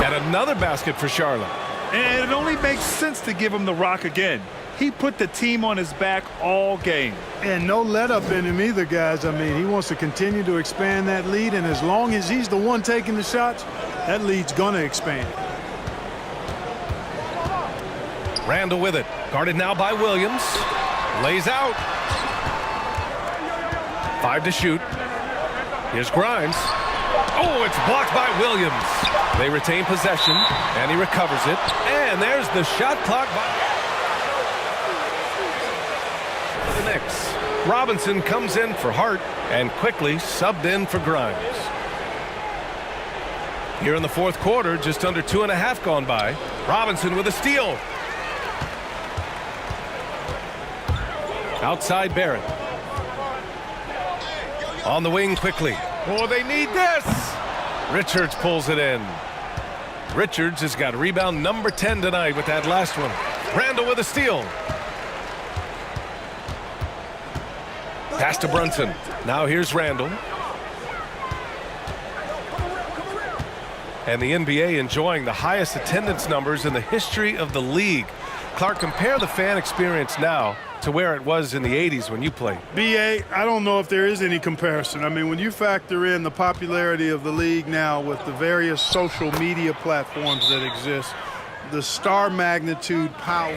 And another basket for Charlotte. And it only makes sense to give him the rock again. He put the team on his back all game. And no let up in him either, guys. I mean, he wants to continue to expand that lead, and as long as he's the one taking the shots, that lead's going to expand. Randall with it. Guarded now by Williams. Lays out. 5 to shoot. Here's Grimes. Oh, it's blocked by Williams. They retain possession, and he recovers it. And there's the shot clock by the Knicks. Robinson comes in for Hart and quickly subbed in for Grimes. Here in the fourth quarter, just under 2.5 gone by. Robinson with a steal. Outside Barrett. On the wing quickly. Oh, they need this. Richards pulls it in. Richards has got rebound number 10 tonight with that last one. Randall with a steal. Pass to Brunson. Now here's Randall. And the NBA enjoying the highest attendance numbers in the history of the league. Clark, compare the fan experience now to where it was in the 80s when you played. BA, I don't know if there is any comparison. I mean, when you factor in the popularity of the league now with the various social media platforms that exist, the star magnitude power.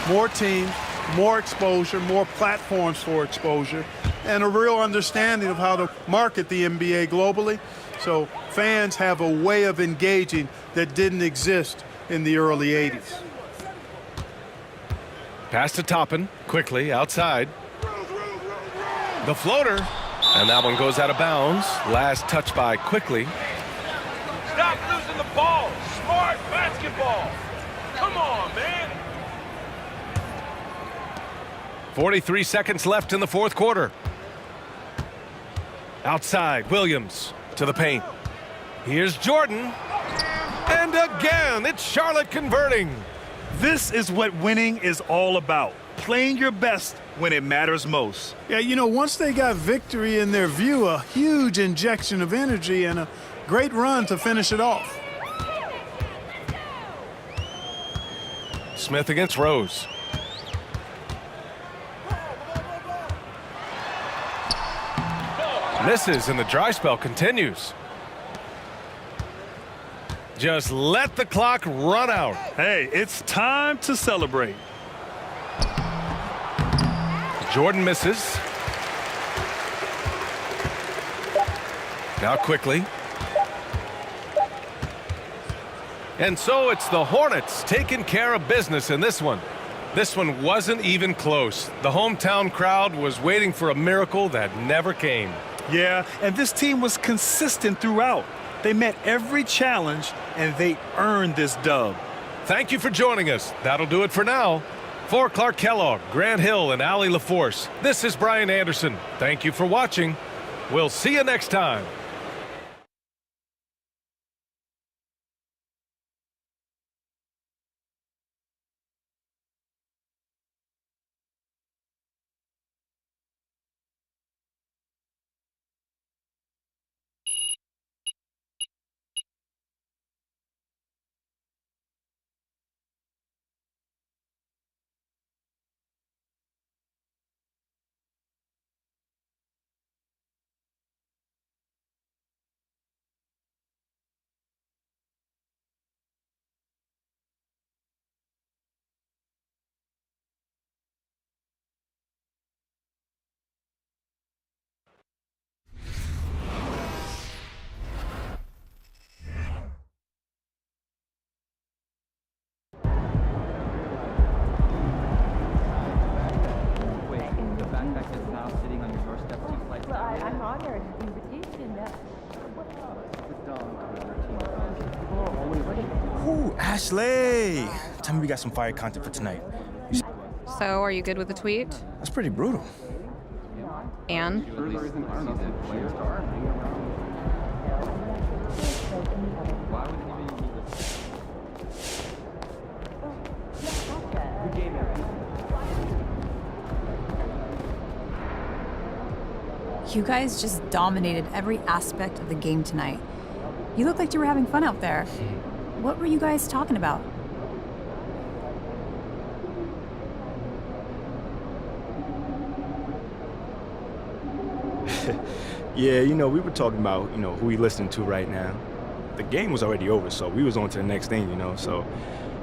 More teams, more exposure, more platforms for exposure, and a real understanding of how to market the NBA globally. So fans have a way of engaging that didn't exist in the early 80s. Pass to Toppin, quickly, outside. The floater, and that one goes out of bounds. Last touch by Quickly. Stop losing the ball. Smart basketball. Come on, man. 43 seconds left in the fourth quarter. Outside, Williams to the paint. Here's Jordan. And again, it's Charlotte converting. This is what winning is all about. Playing your best when it matters most. Yeah, you know, once they got victory in their view, a huge injection of energy and a great run to finish it off. Smith against Rose. Misses, and the dry spell continues. Just let the clock run out. Hey, it's time to celebrate. Jordan misses. Now Quickly. And so it's the Hornets taking care of business in this one. This one wasn't even close. The hometown crowd was waiting for a miracle that never came. Yeah, and this team was consistent throughout. They met every challenge, and they earned this dub. Thank you for joining us. That'll do it for now. For Clark Kellogg, Grant Hill, and Allie LaForce, this is Brian Anderson. Thank you for watching. We'll see you next time. I'm honored. Invitation. Ooh, Ashley! Tell me we got some fire content for tonight. So, are you good with the tweet? That's pretty brutal. And? You guys just dominated every aspect of the game tonight. You looked like you were having fun out there. What were you guys talking about? Yeah, we were talking about, who we listening to right now. The game was already over, so we was on to the next thing, so,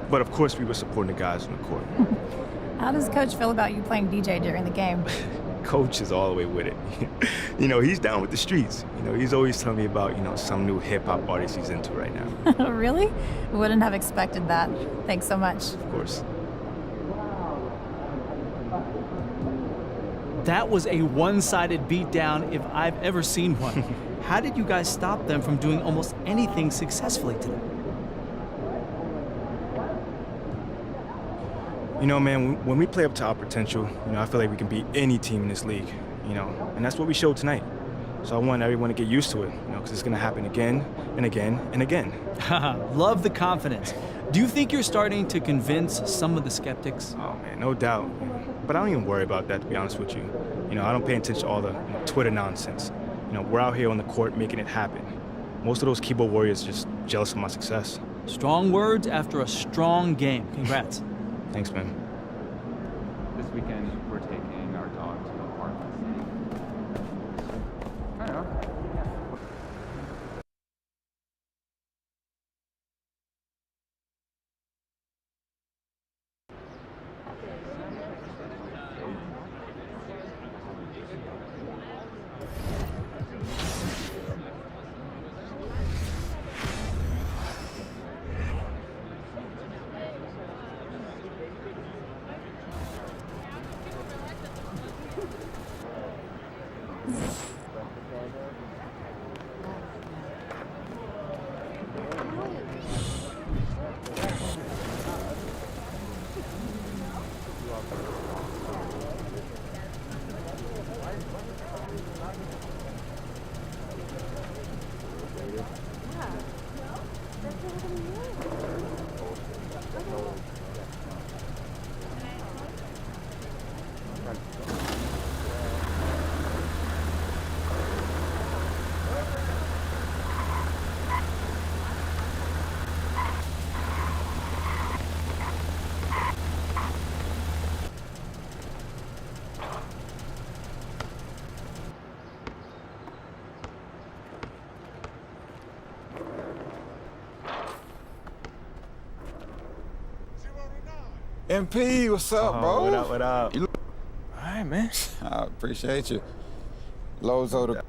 But of course, we were supporting the guys on the court. How does Coach feel about you playing DJ during the game? Coach is all the way with it. You know, he's down with the streets. You know, he's always telling me about, you know, some new hip-hop artist he's into right now. Really? Wouldn't have expected that. Thanks so much. Of course. That was a one-sided beatdown if I've ever seen one. How did you guys stop them from doing almost anything successfully today? You know, man, when we play up to our potential, you know, I feel like we can beat any team in this league, you know, and that's what we showed tonight. So I want everyone to get used to it, you know, because it's going to happen again and again and again. Love the confidence. Do you think you're starting to convince some of the skeptics? Oh, man, no doubt. But I don't even worry about that, to be honest with you. You know, I don't pay attention to all the Twitter nonsense. You know, we're out here on the court making it happen. Most of those keyboard warriors are just jealous of my success. Strong words after a strong game. Congrats. Thanks, man. This weekend, we're taking our dog to a park. I don't know. MP, what's up, bro? What up, what up? All right, man. I appreciate you. Lozo the...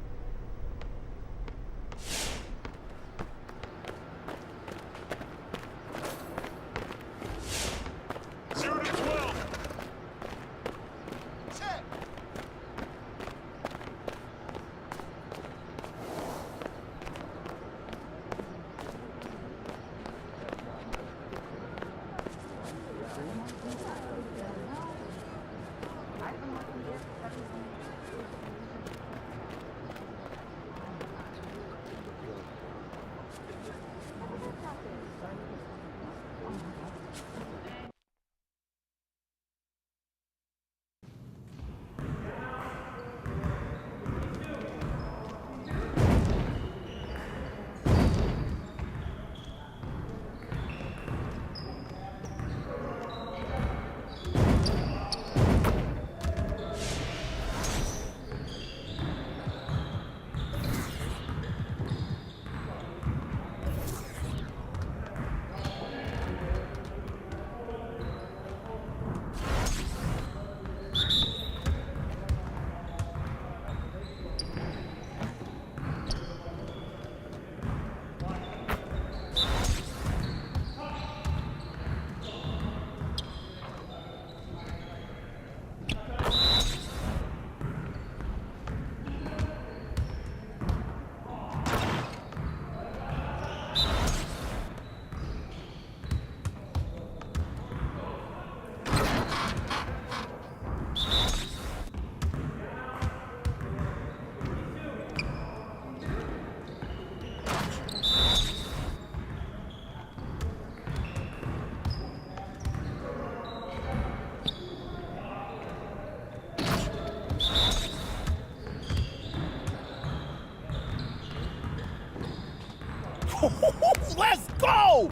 Let's go!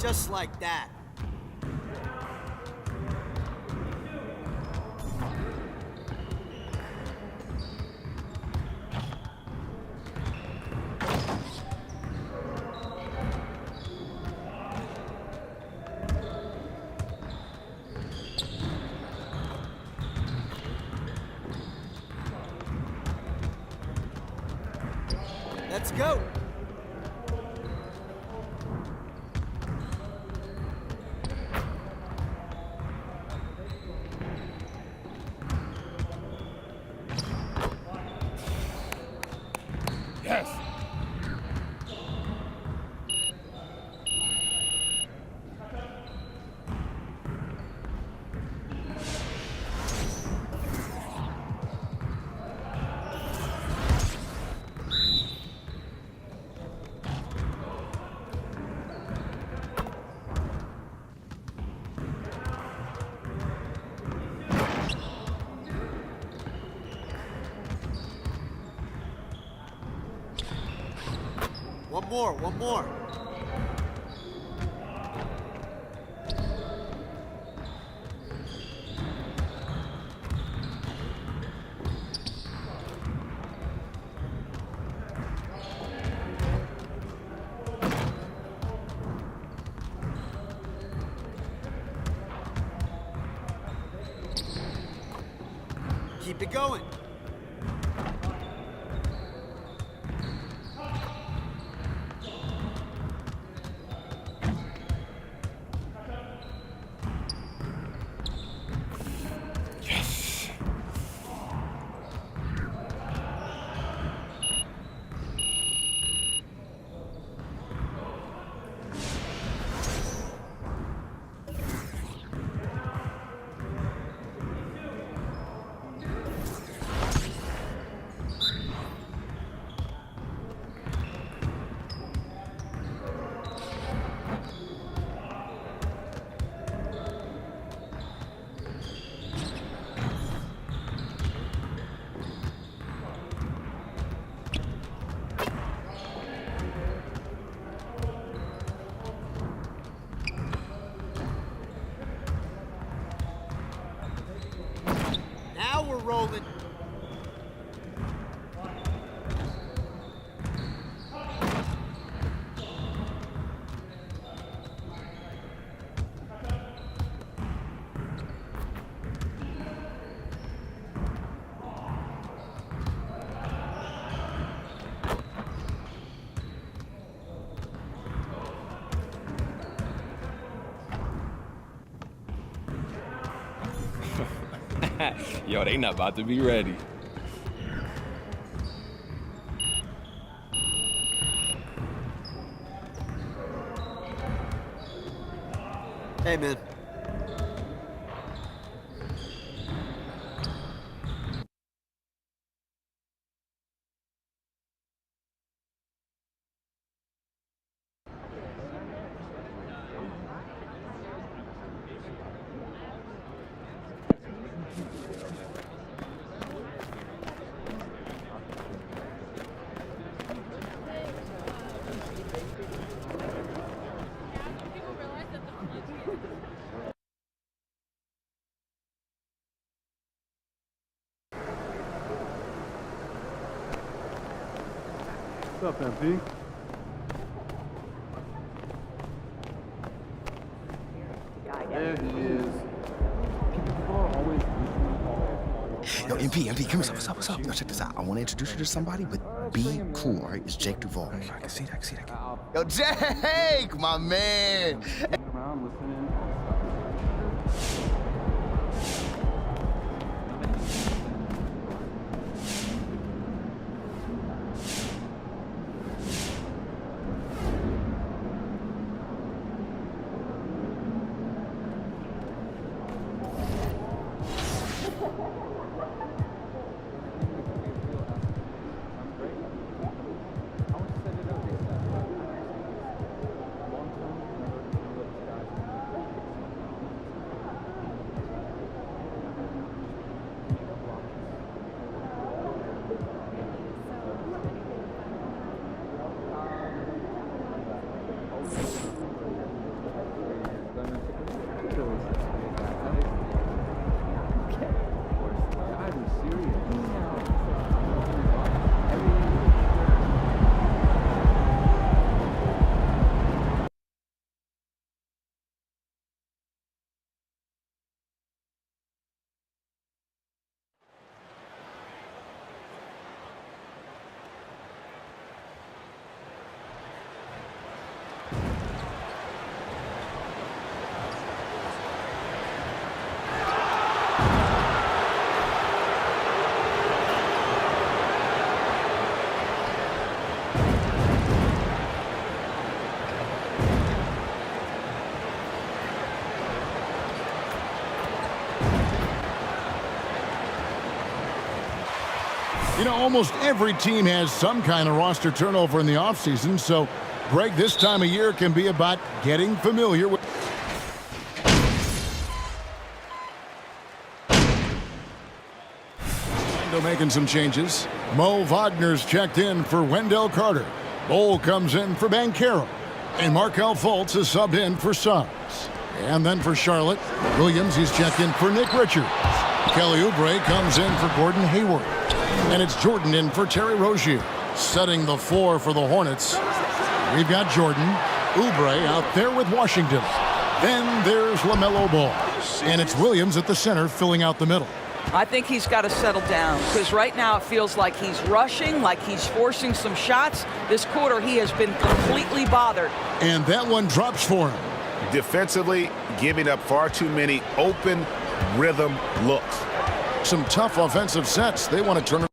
Just like that. Let's go. Yes. One more. Keep it going. Now we're rolling. Yo, they not about to be ready. Hey, man. What's up, MP? There he is. Yo, MP, come here. What's up? Yo, check this out. I want to introduce you to somebody, but be cool, all right? It's Jake Duvall. I can see that. Yo, Jake, my man. Around listening. You know, almost every team has some kind of roster turnover in the offseason, so break this time of year can be about getting familiar with. Making some changes. Mo Wagner's checked in for Wendell Carter. Bowl comes in for Banchero. And Markel Fultz is subbed in for Suggs. And then for Charlotte, Williams, he's checked in for Nick Richards. Kelly Oubre comes in for Gordon Hayward. And it's Jordan in for Terry Rozier. Setting the floor for the Hornets. We've got Jordan, Oubre out there with Washington. Then there's LaMelo Ball. And it's Williams at the center filling out the middle. I think he's got to settle down because right now it feels like he's rushing, like he's forcing some shots. This quarter he has been completely bothered. And that one drops for him. Defensively, giving up far too many open rhythm looks. Some tough offensive sets. They want to turn it.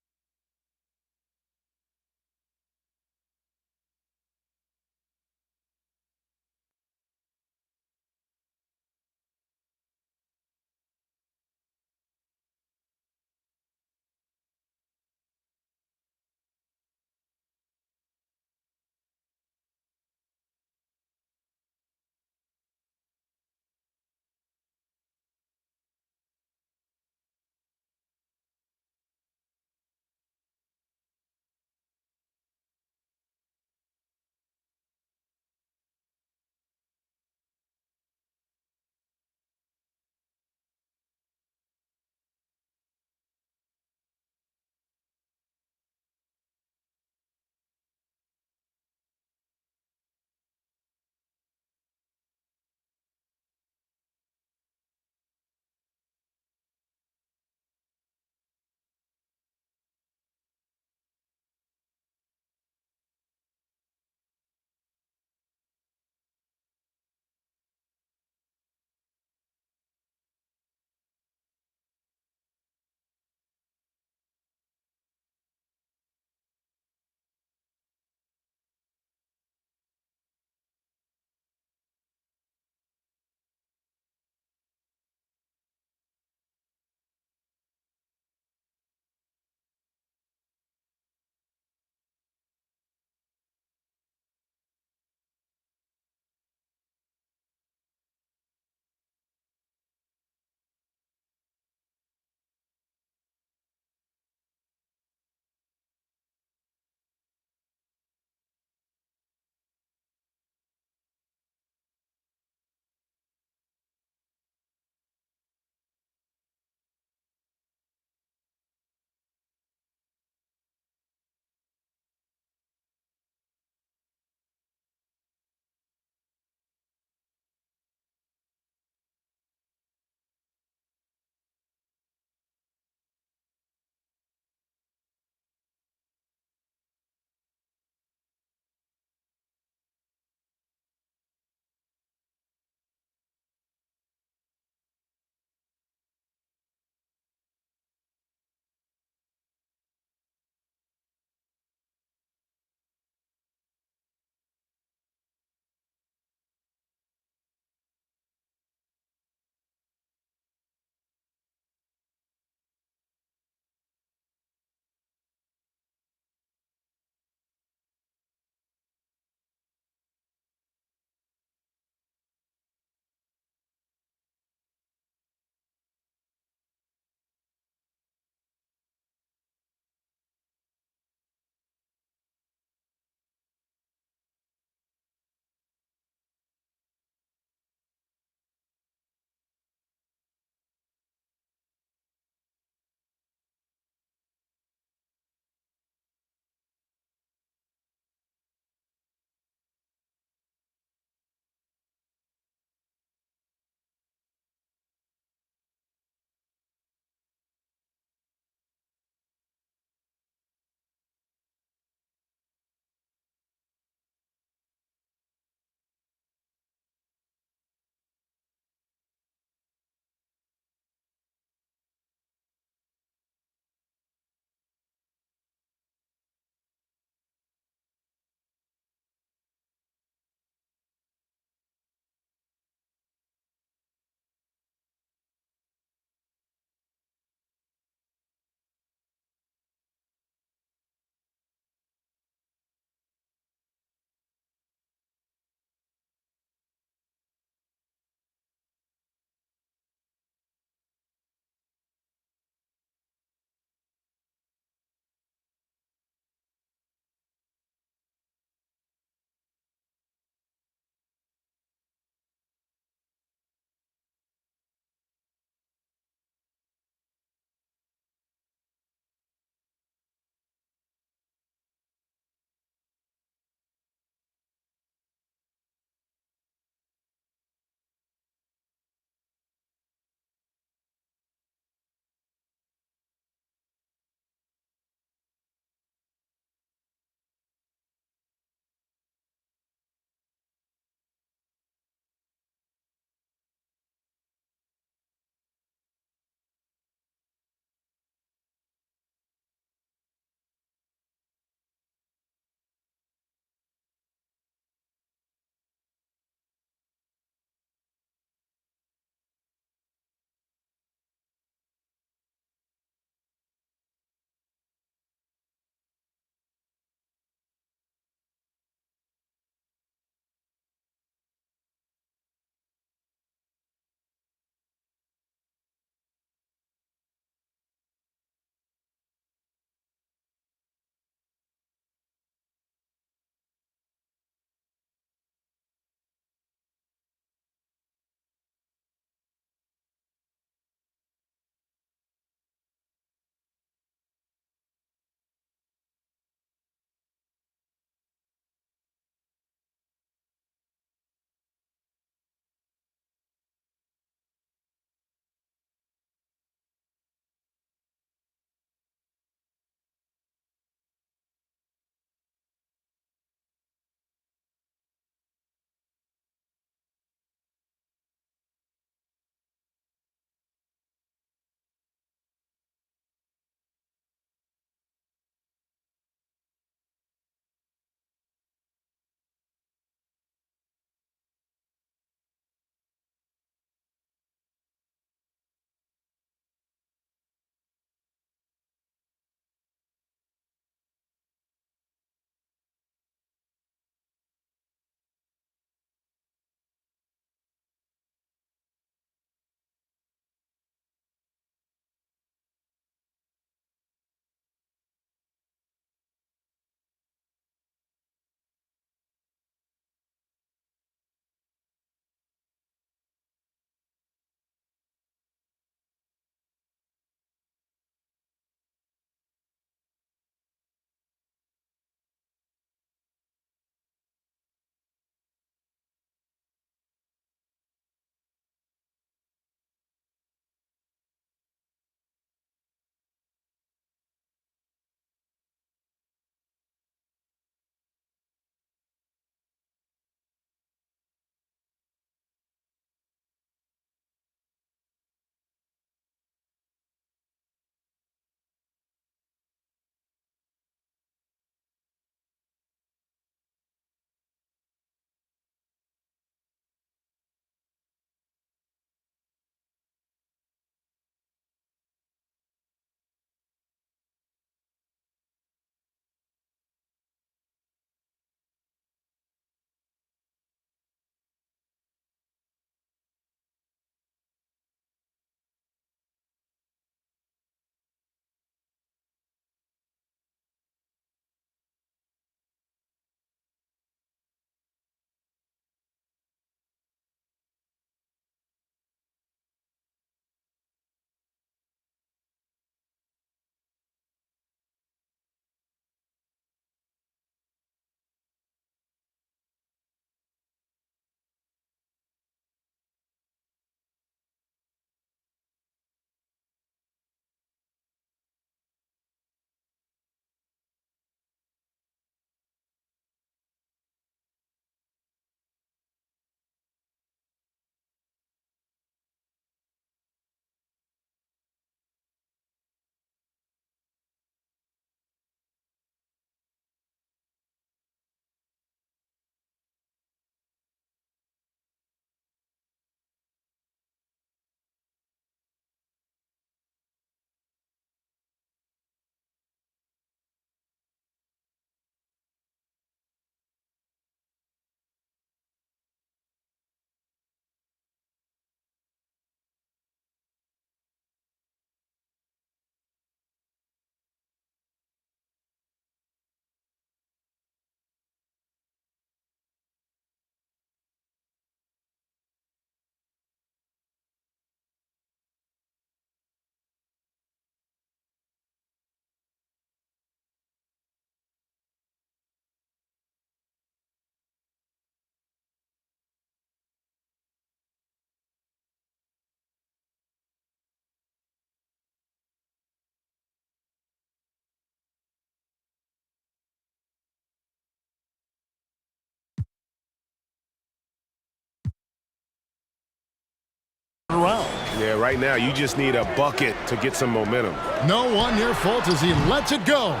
Yeah, right now you just need a bucket to get some momentum. No one near fault as he lets it go.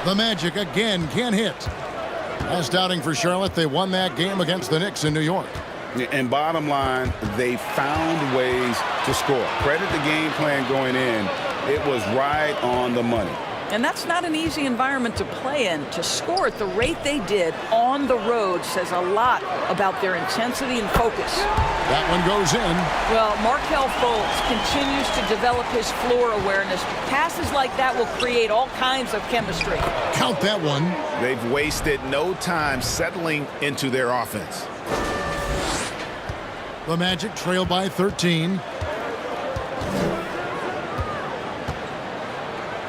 The Magic again can't hit. Last outing for Charlotte, they won that game against the Knicks in New York. And bottom line, they found ways to score. Credit the game plan going in. It was right on the money. And that's not an easy environment to play in. To score at the rate they did on the road says a lot about their intensity and focus. That one goes in. Well, Markelle Fultz continues to develop his floor awareness. Passes like that will create all kinds of chemistry. Count that one. They've wasted no time settling into their offense. The Magic trail by 13.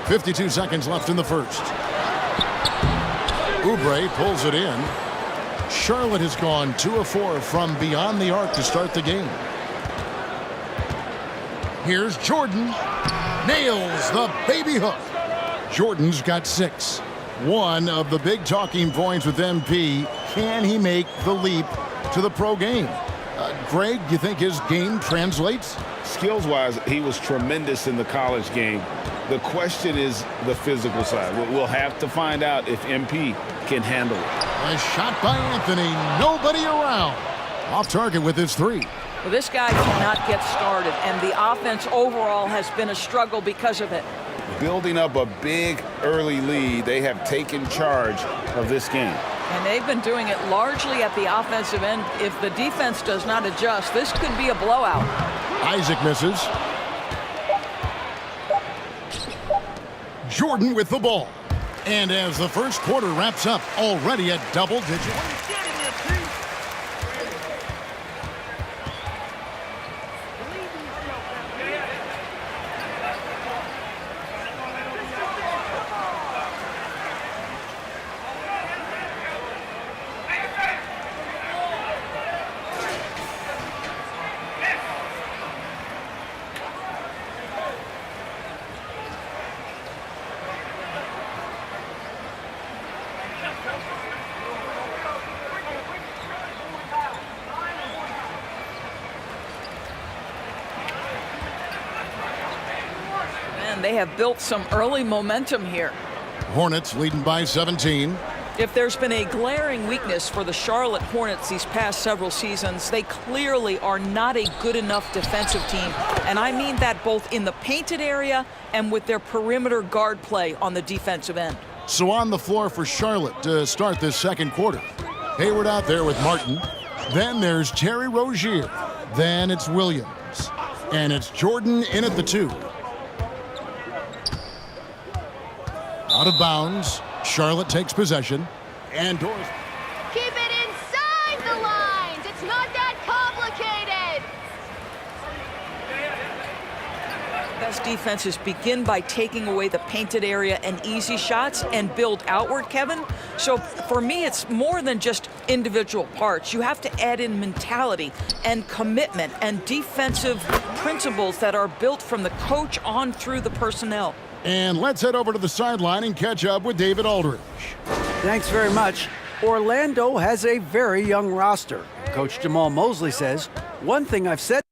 52 seconds left in the first. Oubre pulls it in. Charlotte has gone 2 of 4 from beyond the arc to start the game. Here's Jordan. Nails the baby hook. Jordan's got 6. One of the big talking points with MP. Can he make the leap to the pro game? Greg, you think his game translates? Skills-wise, he was tremendous in the college game. The question is the physical side. We'll have to find out if MP can handle it. A shot by Anthony. Nobody around. Off target with his 3. Well, this guy cannot get started, and the offense overall has been a struggle because of it. Building up a big early lead, they have taken charge of this game. And they've been doing it largely at the offensive end. If the defense does not adjust, this could be a blowout. Isaac misses. Jordan with the ball. And as the first quarter wraps up, already at double digit. They have built some early momentum here. Hornets leading by 17. If there's been a glaring weakness for the Charlotte Hornets these past several seasons, they clearly are not a good enough defensive team. And I mean that both in the painted area and with their perimeter guard play on the defensive end. So on the floor for Charlotte to start this second quarter. Hayward out there with Martin. Then there's Terry Rozier. Then it's Williams. And it's Jordan in at the 2. Out of bounds. Charlotte takes possession. And Doris. Keep it inside the lines. It's not that complicated. Best defenses begin by taking away the painted area and easy shots and build outward, Kevin. So for me, it's more than just individual parts. You have to add in mentality and commitment and defensive principles that are built from the coach on through the personnel. And let's head over to the sideline and catch up with David Aldridge. Thanks very much. Orlando has a very young roster. Coach Jamal Mosley says, one thing I've said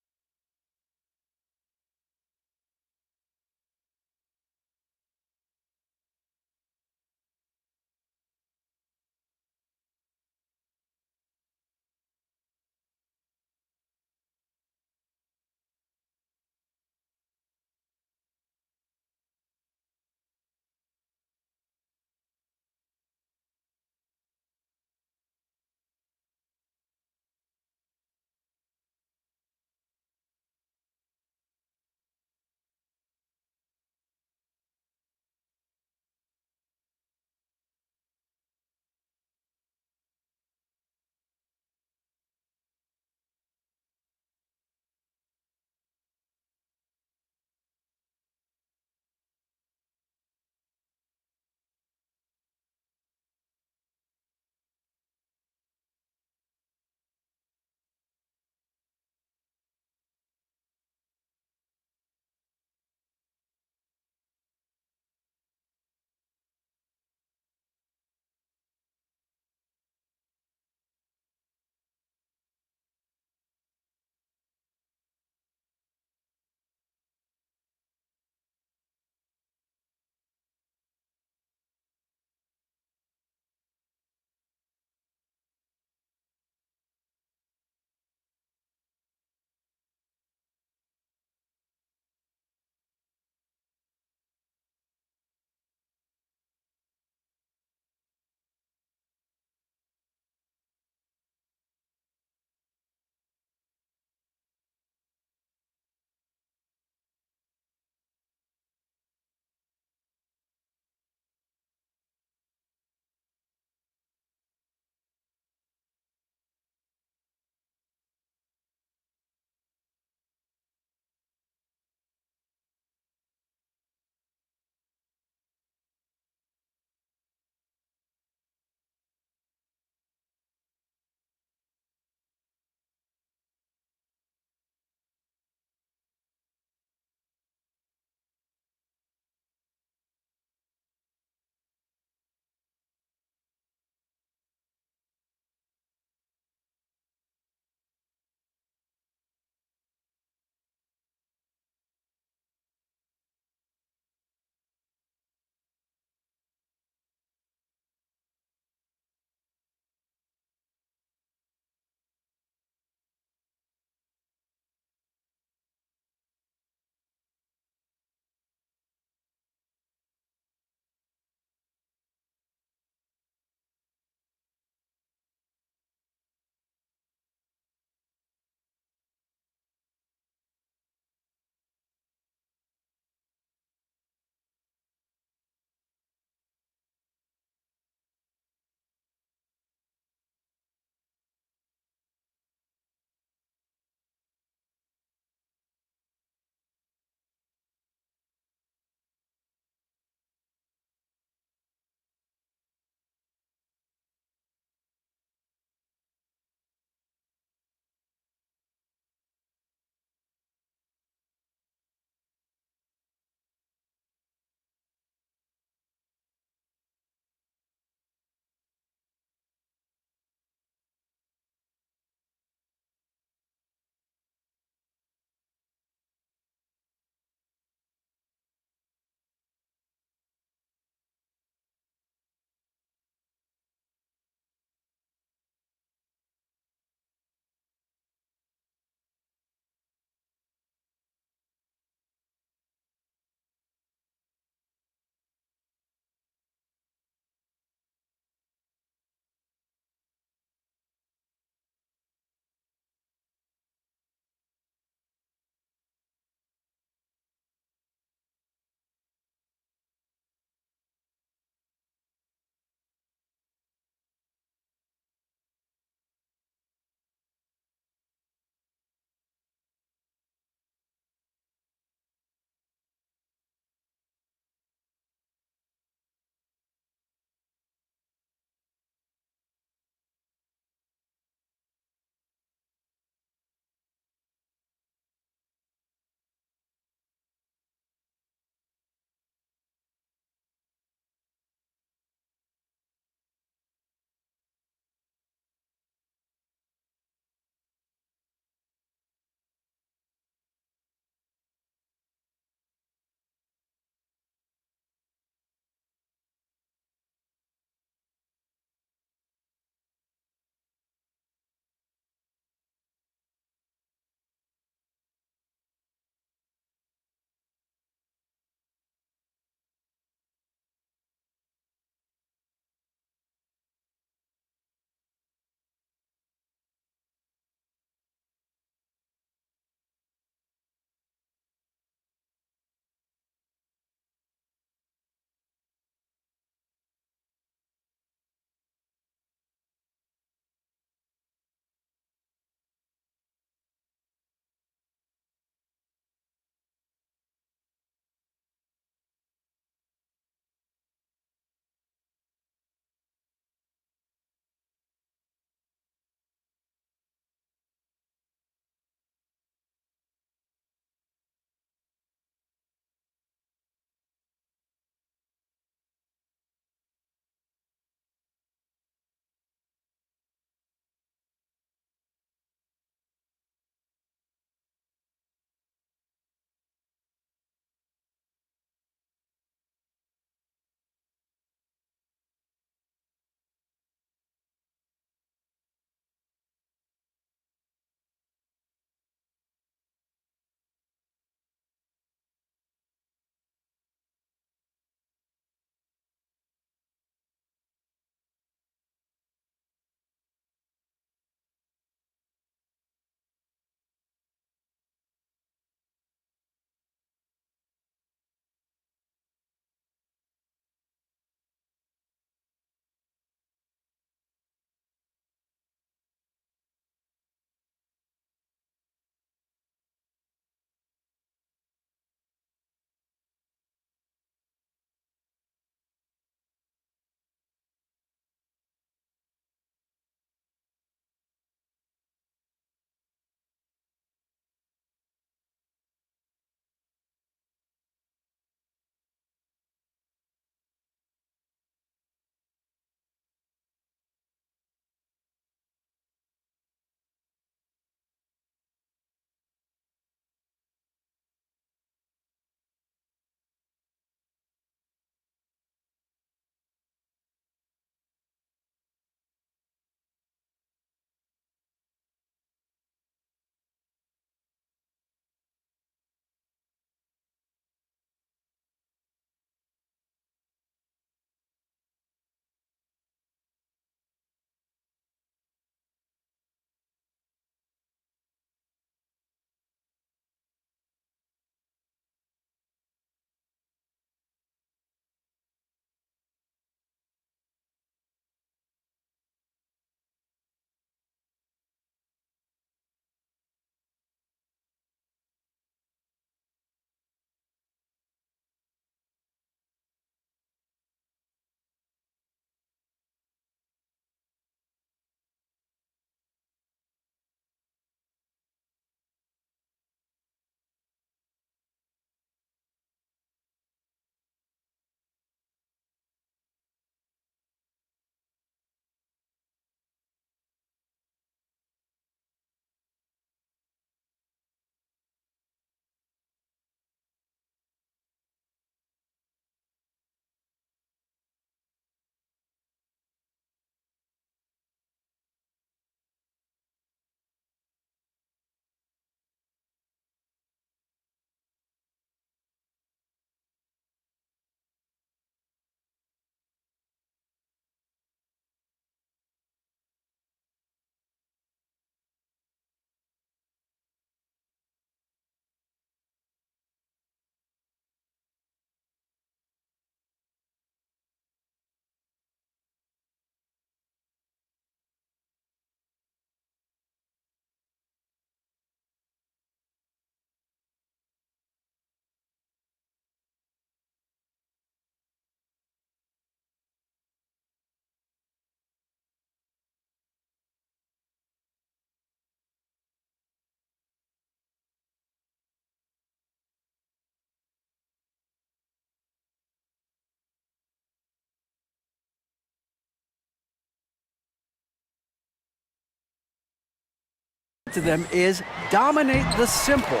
to them is dominate the simple.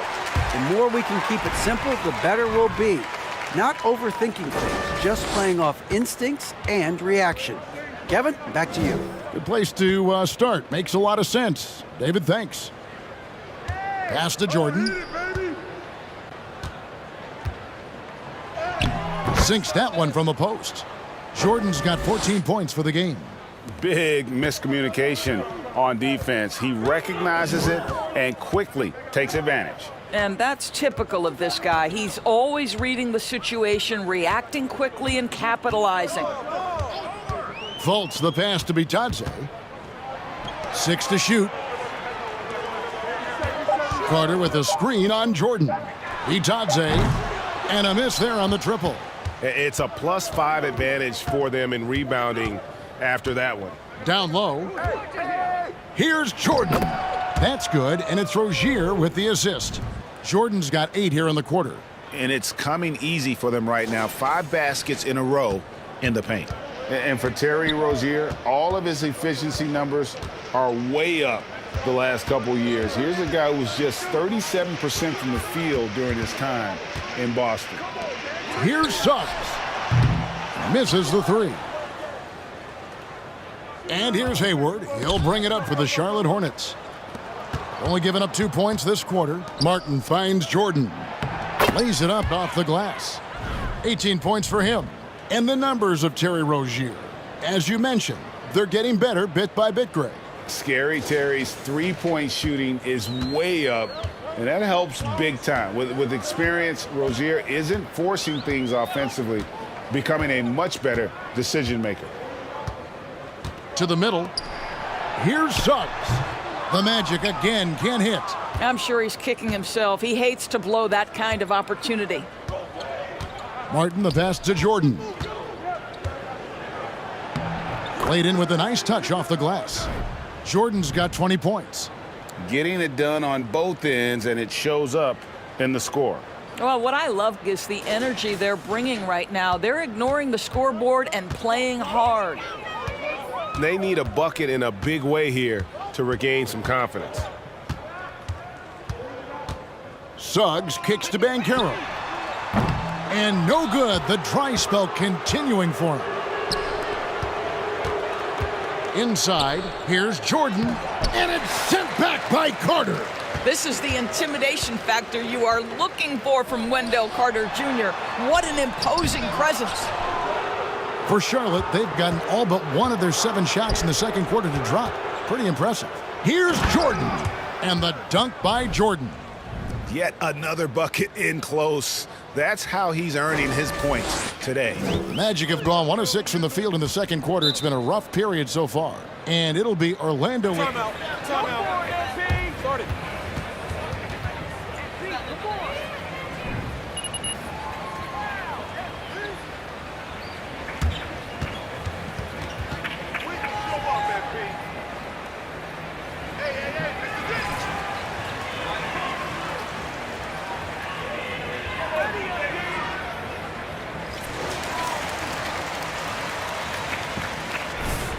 The more we can keep it simple, the better we'll be. Not overthinking things, just playing off instincts and reaction. Kevin, back to you. Good place to start. Makes a lot of sense. David, thanks. Pass to Jordan. Sinks that one from the post. Jordan's got 14 points for the game. Big miscommunication on defense. He recognizes it and quickly takes advantage. And that's typical of this guy. He's always reading the situation, reacting quickly, and capitalizing. Fultz the pass to Bitadze. 6 to shoot. Carter with a screen on Jordan. Bitadze, and a miss there on the triple. It's a +5 advantage for them in rebounding after that one. Down low. Here's Jordan. That's good, and it's Rozier with the assist. Jordan's got 8 here in the quarter. And it's coming easy for them right now. 5 baskets in a row in the paint. And for Terry Rozier, all of his efficiency numbers are way up the last couple years. Here's a guy who was just 37% from the field during his time in Boston. Here's Suggs. Misses the 3. And here's Hayward. He'll bring it up for the Charlotte Hornets. Only giving up 2 points this quarter. Martin finds Jordan. Lays it up off the glass. 18 points for him. And the numbers of Terry Rozier. As you mentioned, they're getting better bit by bit, Greg. Scary Terry's three-point shooting is way up, and that helps big time. With experience, Rozier isn't forcing things offensively, becoming a much better decision maker. To the middle. Here's Suggs. The Magic again can't hit. I'm sure he's kicking himself. He hates to blow that kind of opportunity. Martin the pass to Jordan. Played in with a nice touch off the glass. Jordan's got 20 points. Getting it done on both ends, and it shows up in the score. Well, what I love is the energy they're bringing right now. They're ignoring the scoreboard and playing hard. They need a bucket in a big way here to regain some confidence. Suggs kicks to Banchero. And no good. The dry spell continuing for him. Inside, here's Jordan, and it's sent back by Carter. This is the intimidation factor you are looking for from Wendell Carter Jr. What an imposing presence. For Charlotte, they've gotten all but one of their 7 shots in the second quarter to drop. Pretty impressive. Here's Jordan, and the dunk by Jordan. Yet another bucket in close. That's how he's earning his points today. The Magic have gone 1 of 6 from the field in the second quarter. It's been a rough period so far. And it'll be Orlando with... Timeout. Started.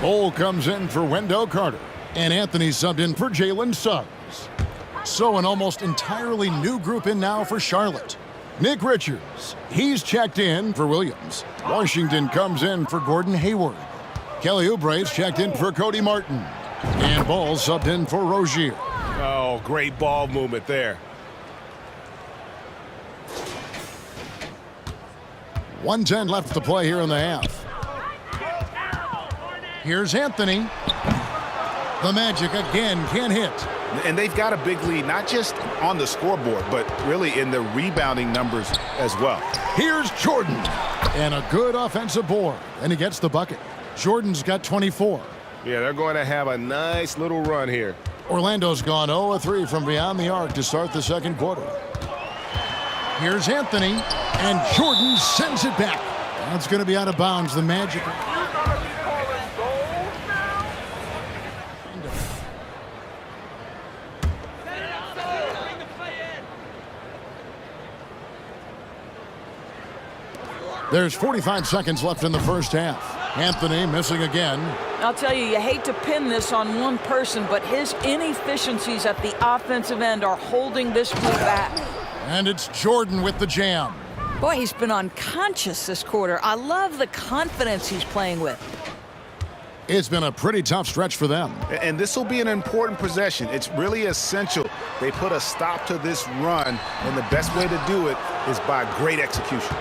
Bol comes in for Wendell Carter, and Anthony subbed in for Jalen Suggs. So an almost entirely new group in now for Charlotte. Nick Richards, he's checked in for Williams. Washington comes in for Gordon Hayward. Kelly Oubre's checked in for Cody Martin. And Ball subbed in for Rozier. Oh, great ball movement there. 1:10 left to play here in the half. Here's Anthony. The Magic again can't hit. And they've got a big lead, not just on the scoreboard, but really in the rebounding numbers as well. Here's Jordan. And a good offensive board. And he gets the bucket. Jordan's got 24. Yeah, they're going to have a nice little run here. Orlando's gone 0 of 3 from beyond the arc to start the second quarter. Here's Anthony. And Jordan sends it back. That's going to be out of bounds. The Magic... There's 45 seconds left in the first half. Anthony missing again. I'll tell you, you hate to pin this on one person, but his inefficiencies at the offensive end are holding this group back. And it's Jordan with the jam. Boy, he's been unconscious this quarter. I love the confidence he's playing with. It's been a pretty tough stretch for them. And this will be an important possession. It's really essential they put a stop to this run, and the best way to do it is by great execution.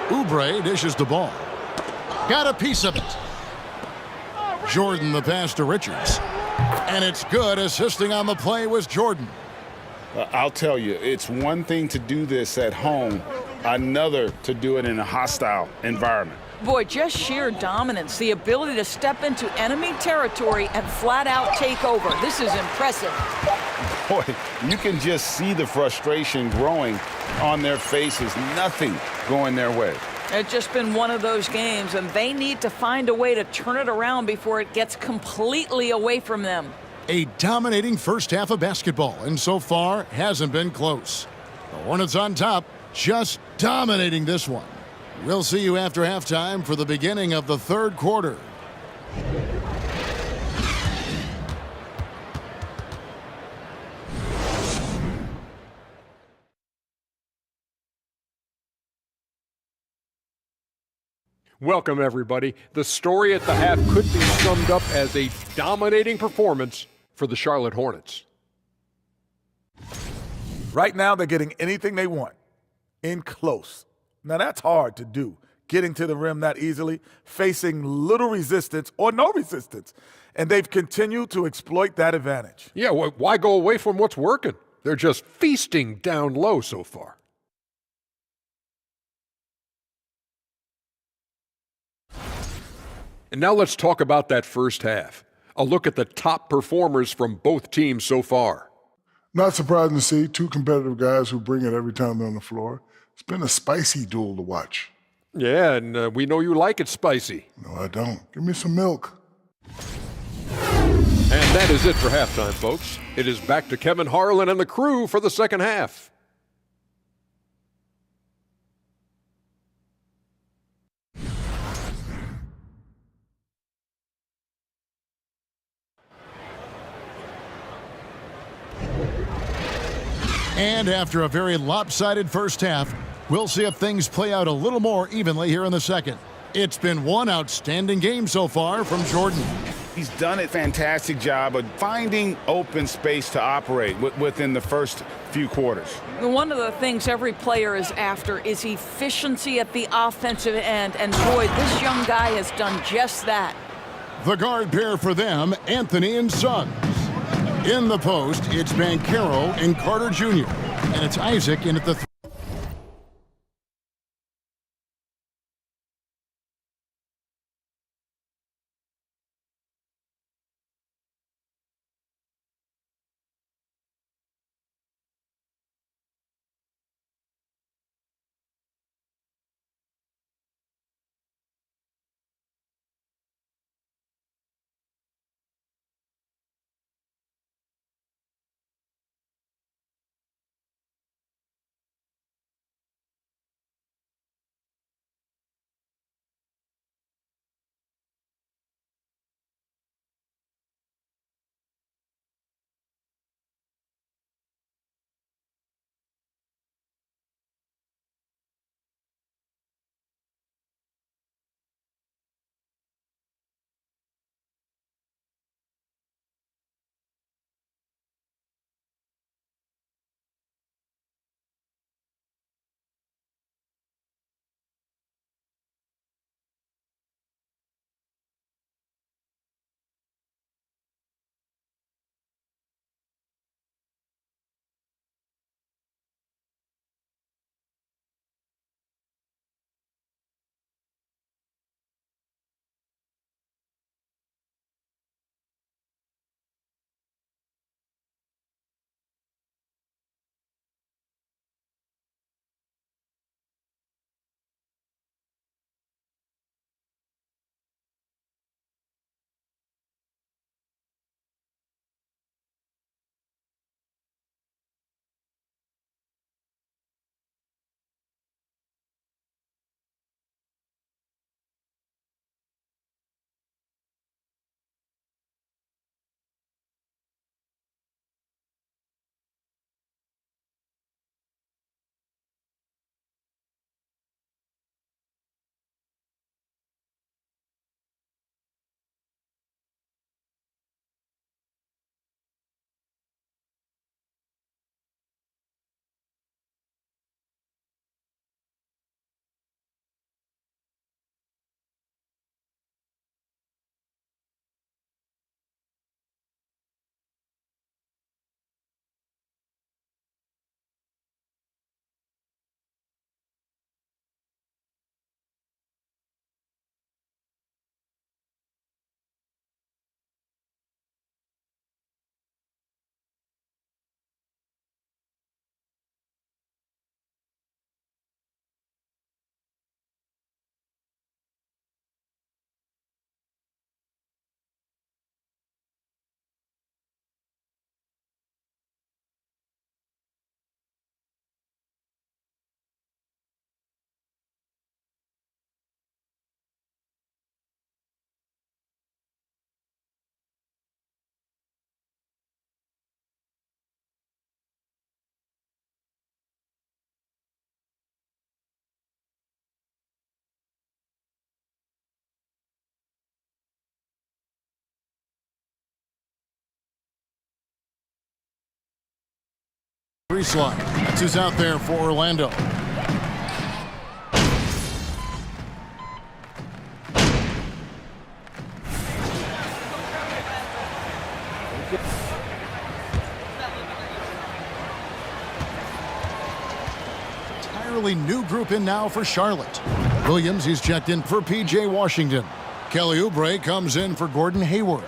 Oubre dishes the ball. Got a piece of it. Jordan the pass to Richards. And it's good. Assisting on the play was Jordan. I'll tell you, it's one thing to do this at home, another to do it in a hostile environment. Boy, just sheer dominance, the ability to step into enemy territory and flat out take over. This is impressive. Boy, you can just see the frustration growing on their faces. Nothing going their way. It's just been one of those games, and they need to find a way to turn it around before it gets completely away from them. A dominating first half of basketball, and so far hasn't been close. The Hornets on top, just dominating this one. We'll see you after halftime for the beginning of the third quarter. Welcome, everybody. The story at the half could be summed up as a dominating performance for the Charlotte Hornets. Right now, they're getting anything they want in close. Now, that's hard to do, getting to the rim that easily, facing little resistance or no resistance. And they've continued to exploit that advantage. Yeah, why go away from what's working? They're just feasting down low so far. And now let's talk about that first half. A look at the top performers from both teams so far. Not surprising to see two competitive guys who bring it every time they're on the floor. It's been a spicy duel to watch. Yeah, and we know you like it spicy. No, I don't. Give me some milk. And that is it for halftime, folks. It is back to Kevin Harlan and the crew for the second half. And after a very lopsided first half, we'll see if things play out a little more evenly here in the second. It's been one outstanding game so far from Jordan. He's done a fantastic job of finding open space to operate within the first few quarters. One of the things every player is after is efficiency at the offensive end, and boy, this young guy has done just that. The guard pair for them, Anthony and Suggs. In the post, it's Banchero and Carter Jr., and it's Isaac in at the slide. That's who's out there for Orlando. Entirely new group in now for Charlotte. Williams, he's checked in for P.J. Washington. Kelly Oubre comes in for Gordon Hayward.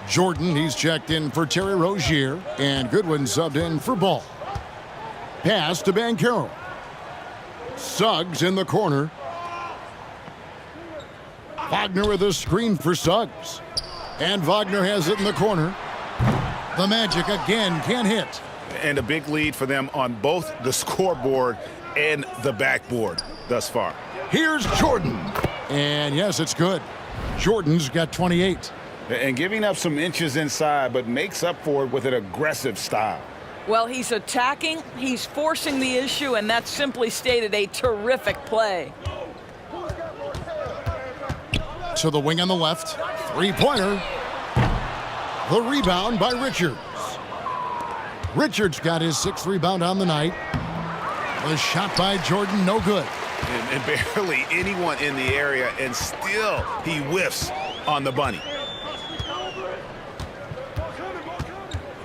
Jordan, he's checked in for Terry Rozier. And Goodwin subbed in for Ball. Pass to Banchero. Suggs in the corner. Wagner with a screen for Suggs. And Wagner has it in the corner. The Magic again can't hit. And a big lead for them on both the scoreboard and the backboard thus far. Here's Jordan. And yes, it's good. Jordan's got 28. And giving up some inches inside, but makes up for it with an aggressive style. Well, he's attacking, he's forcing the issue, and that's simply stated a terrific play. To the wing on the left. Three-pointer. The rebound by Richards. Richards got his sixth rebound on the night. The shot by Jordan, no good. And barely anyone in the area, and still he whiffs on the bunny.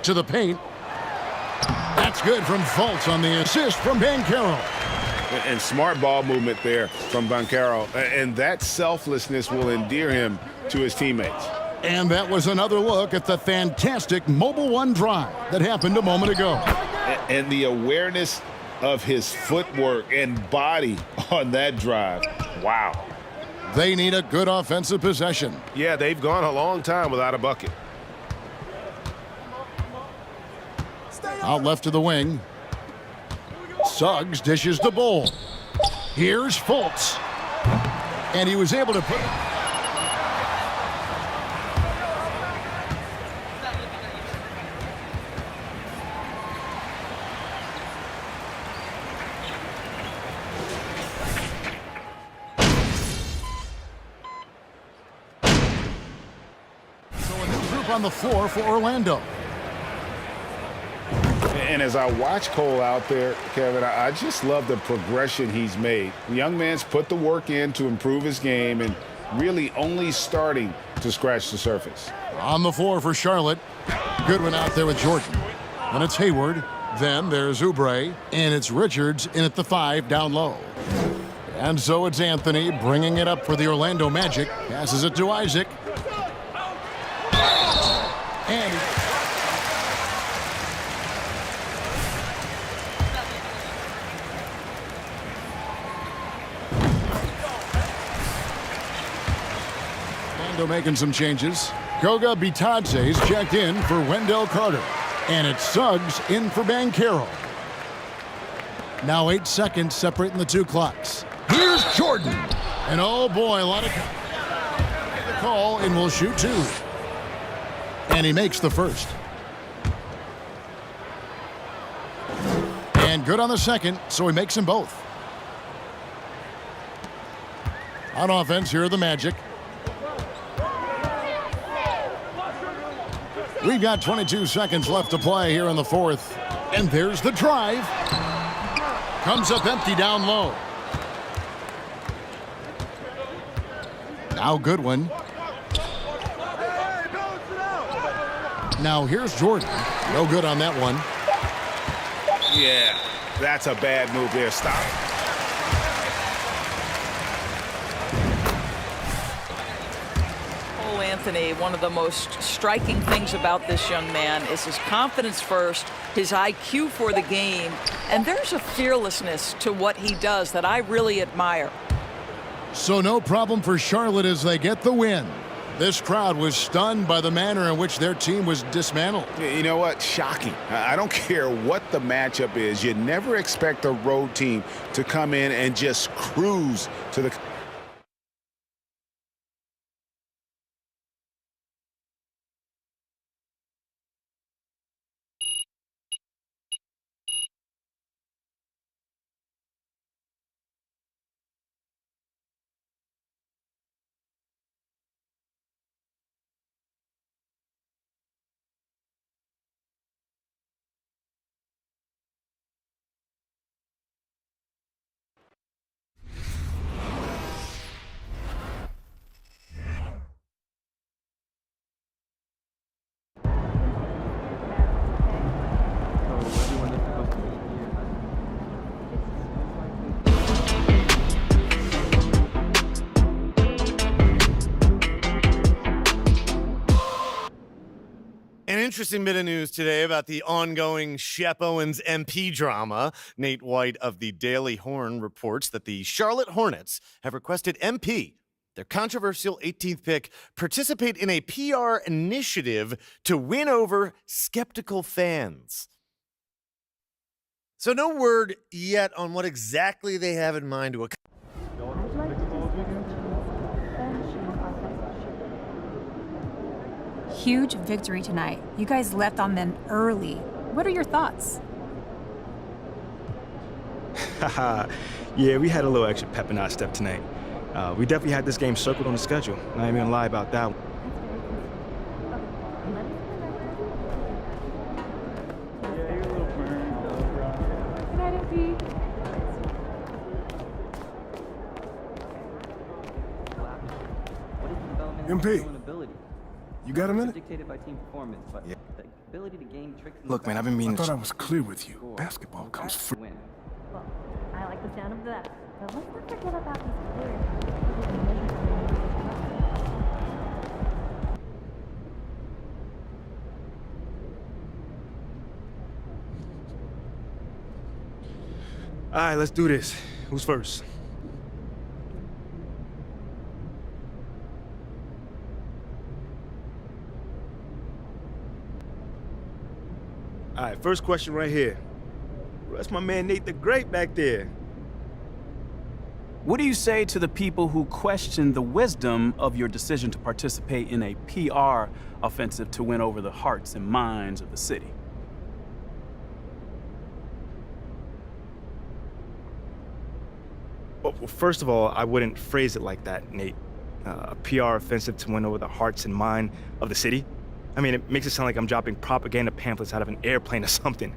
To the paint. That's good from Fultz on the assist from Banchero. And smart ball movement there from Banchero. And that selflessness will endear him to his teammates. And that was another look at the fantastic Mobile One drive that happened a moment ago. And the awareness of his footwork and body on that drive. Wow. They need a good offensive possession. Yeah, they've gone a long time without a bucket. Out left to the wing. Suggs dishes the Ball. Here's Fultz. And he was able to put... So a new group on the floor for Orlando. And as I watch Cole out there, Kevin, I just love the progression he's made. The young man's put the work in to improve his game and really only starting to scratch the surface. On the floor for Charlotte. Goodwin out there with Jordan. And it's Hayward. Then there's Oubre. And it's Richards in at the 5 down low. And so it's Anthony bringing it up for the Orlando Magic. Passes it to Isaac. And making some changes. Goga Bitadze's checked in for Wendell Carter. And it's Suggs in for Banchero. Now 8 seconds separating the two clocks. Here's Jordan. And oh boy, a lot of the call, and will shoot 2. And he makes the first. And good on the second, so he makes them both. On offense, here are the Magic. We've got 22 seconds left to play here in the fourth. And there's the drive. Comes up empty down low. Now Goodwin. Now here's Jordan. No good on that one. Yeah, that's a bad move there. Stop. Anthony, one of the most striking things about this young man is his confidence first, his IQ for the game, and there's a fearlessness to what he does that I really admire. So no problem for Charlotte as they get the win. This crowd was stunned by the manner in which their team was dismantled. You know what? Shocking. I don't care what the matchup is. You never expect a road team to come in and just cruise to the interesting bit of news today about the ongoing Shep Owens MP drama. Nate White of the Daily Horn reports that the Charlotte Hornets have requested MP, their controversial 18th pick, participate in a PR initiative to win over skeptical fans. So no word yet on what exactly they have in mind to accomplish. Huge victory tonight. You guys left on them early. What are your thoughts? Haha, yeah, we had a little extra pep in our step tonight. We definitely had this game circled on the schedule. Not even gonna lie about that one. MP, you got a minute? Dictated by team performance, but the ability to gain tricks. Look, man, I've been meaning. I thought I was clear with you. Basketball comes free. Well, I like the sound of that, but let's not forget about these players. All right, let's do this. Who's first? All right, first question right here. That's my man Nate the Great back there. What do you say to the people who question the wisdom of your decision to participate in a PR offensive to win over the hearts and minds of the city? Well, first of all, I wouldn't phrase it like that, Nate. A PR offensive to win over the hearts and mind of the city? I mean, it makes it sound like I'm dropping propaganda pamphlets out of an airplane or something.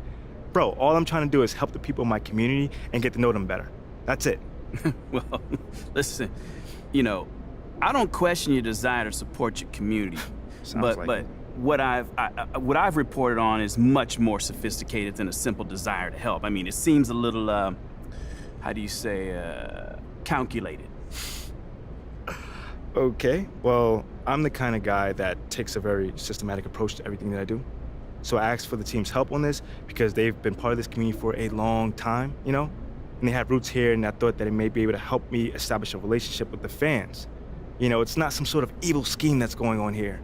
Bro, all I'm trying to do is help the people in my community and get to know them better. That's it. Well, listen, I don't question your desire to support your community. but what I've reported on is much more sophisticated than a simple desire to help. I mean, it seems a little, how do you say, calculated. Okay, well, I'm the kind of guy that takes a very systematic approach to everything that I do. So I asked for the team's help on this because they've been part of this community for a long time, and they have roots here, and I thought that it may be able to help me establish a relationship with the fans. It's not some sort of evil scheme that's going on here.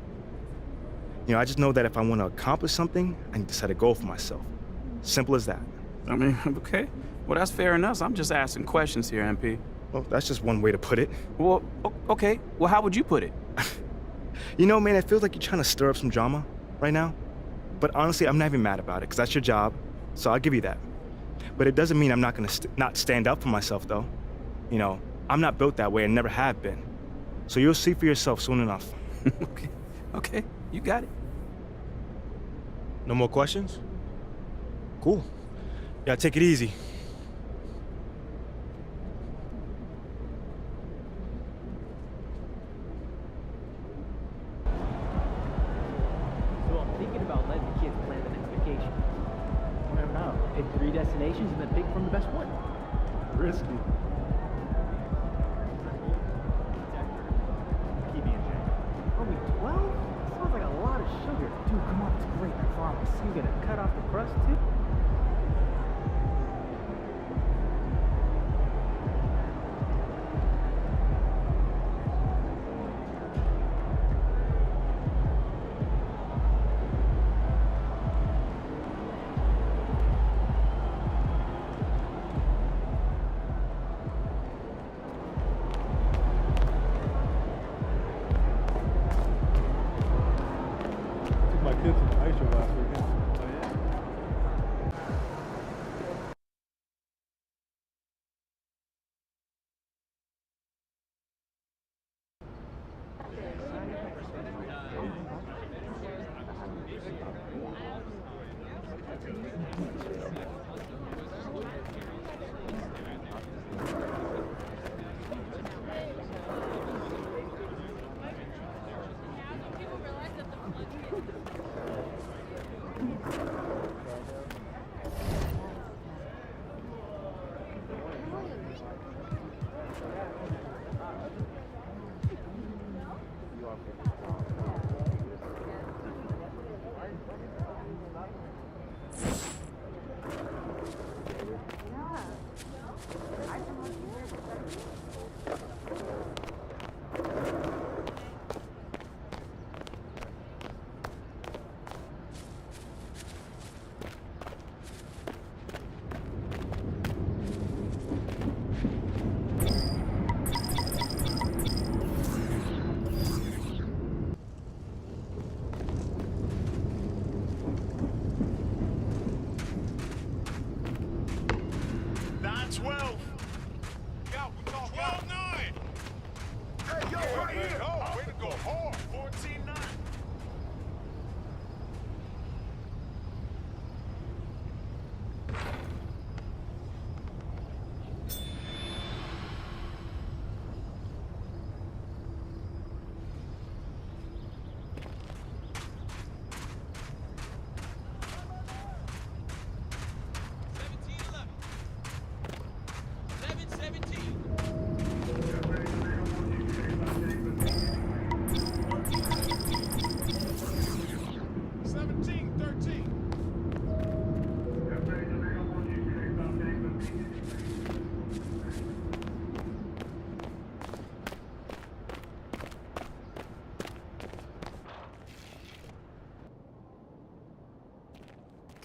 I just know that if I want to accomplish something, I need to set a goal for myself. Simple as that. I mean, okay. Well, that's fair enough. I'm just asking questions here, MP. Well, that's just one way to put it. Well, okay. Well, how would you put it? Man, it feels like you're trying to stir up some drama right now. But honestly, I'm not even mad about it, because that's your job, so I'll give you that. But it doesn't mean I'm not going to not stand up for myself, though. I'm not built that way and never have been. So you'll see for yourself soon enough. Okay, you got it. No more questions? Cool. Yeah, take it easy. Pick 3 destinations and then pick from the best one. Risky. Keep me in check. Only 12? Sounds like a lot of sugar. Dude, come on, it's great, I promise. You gonna cut off the crust too?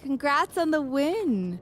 Congrats on the win.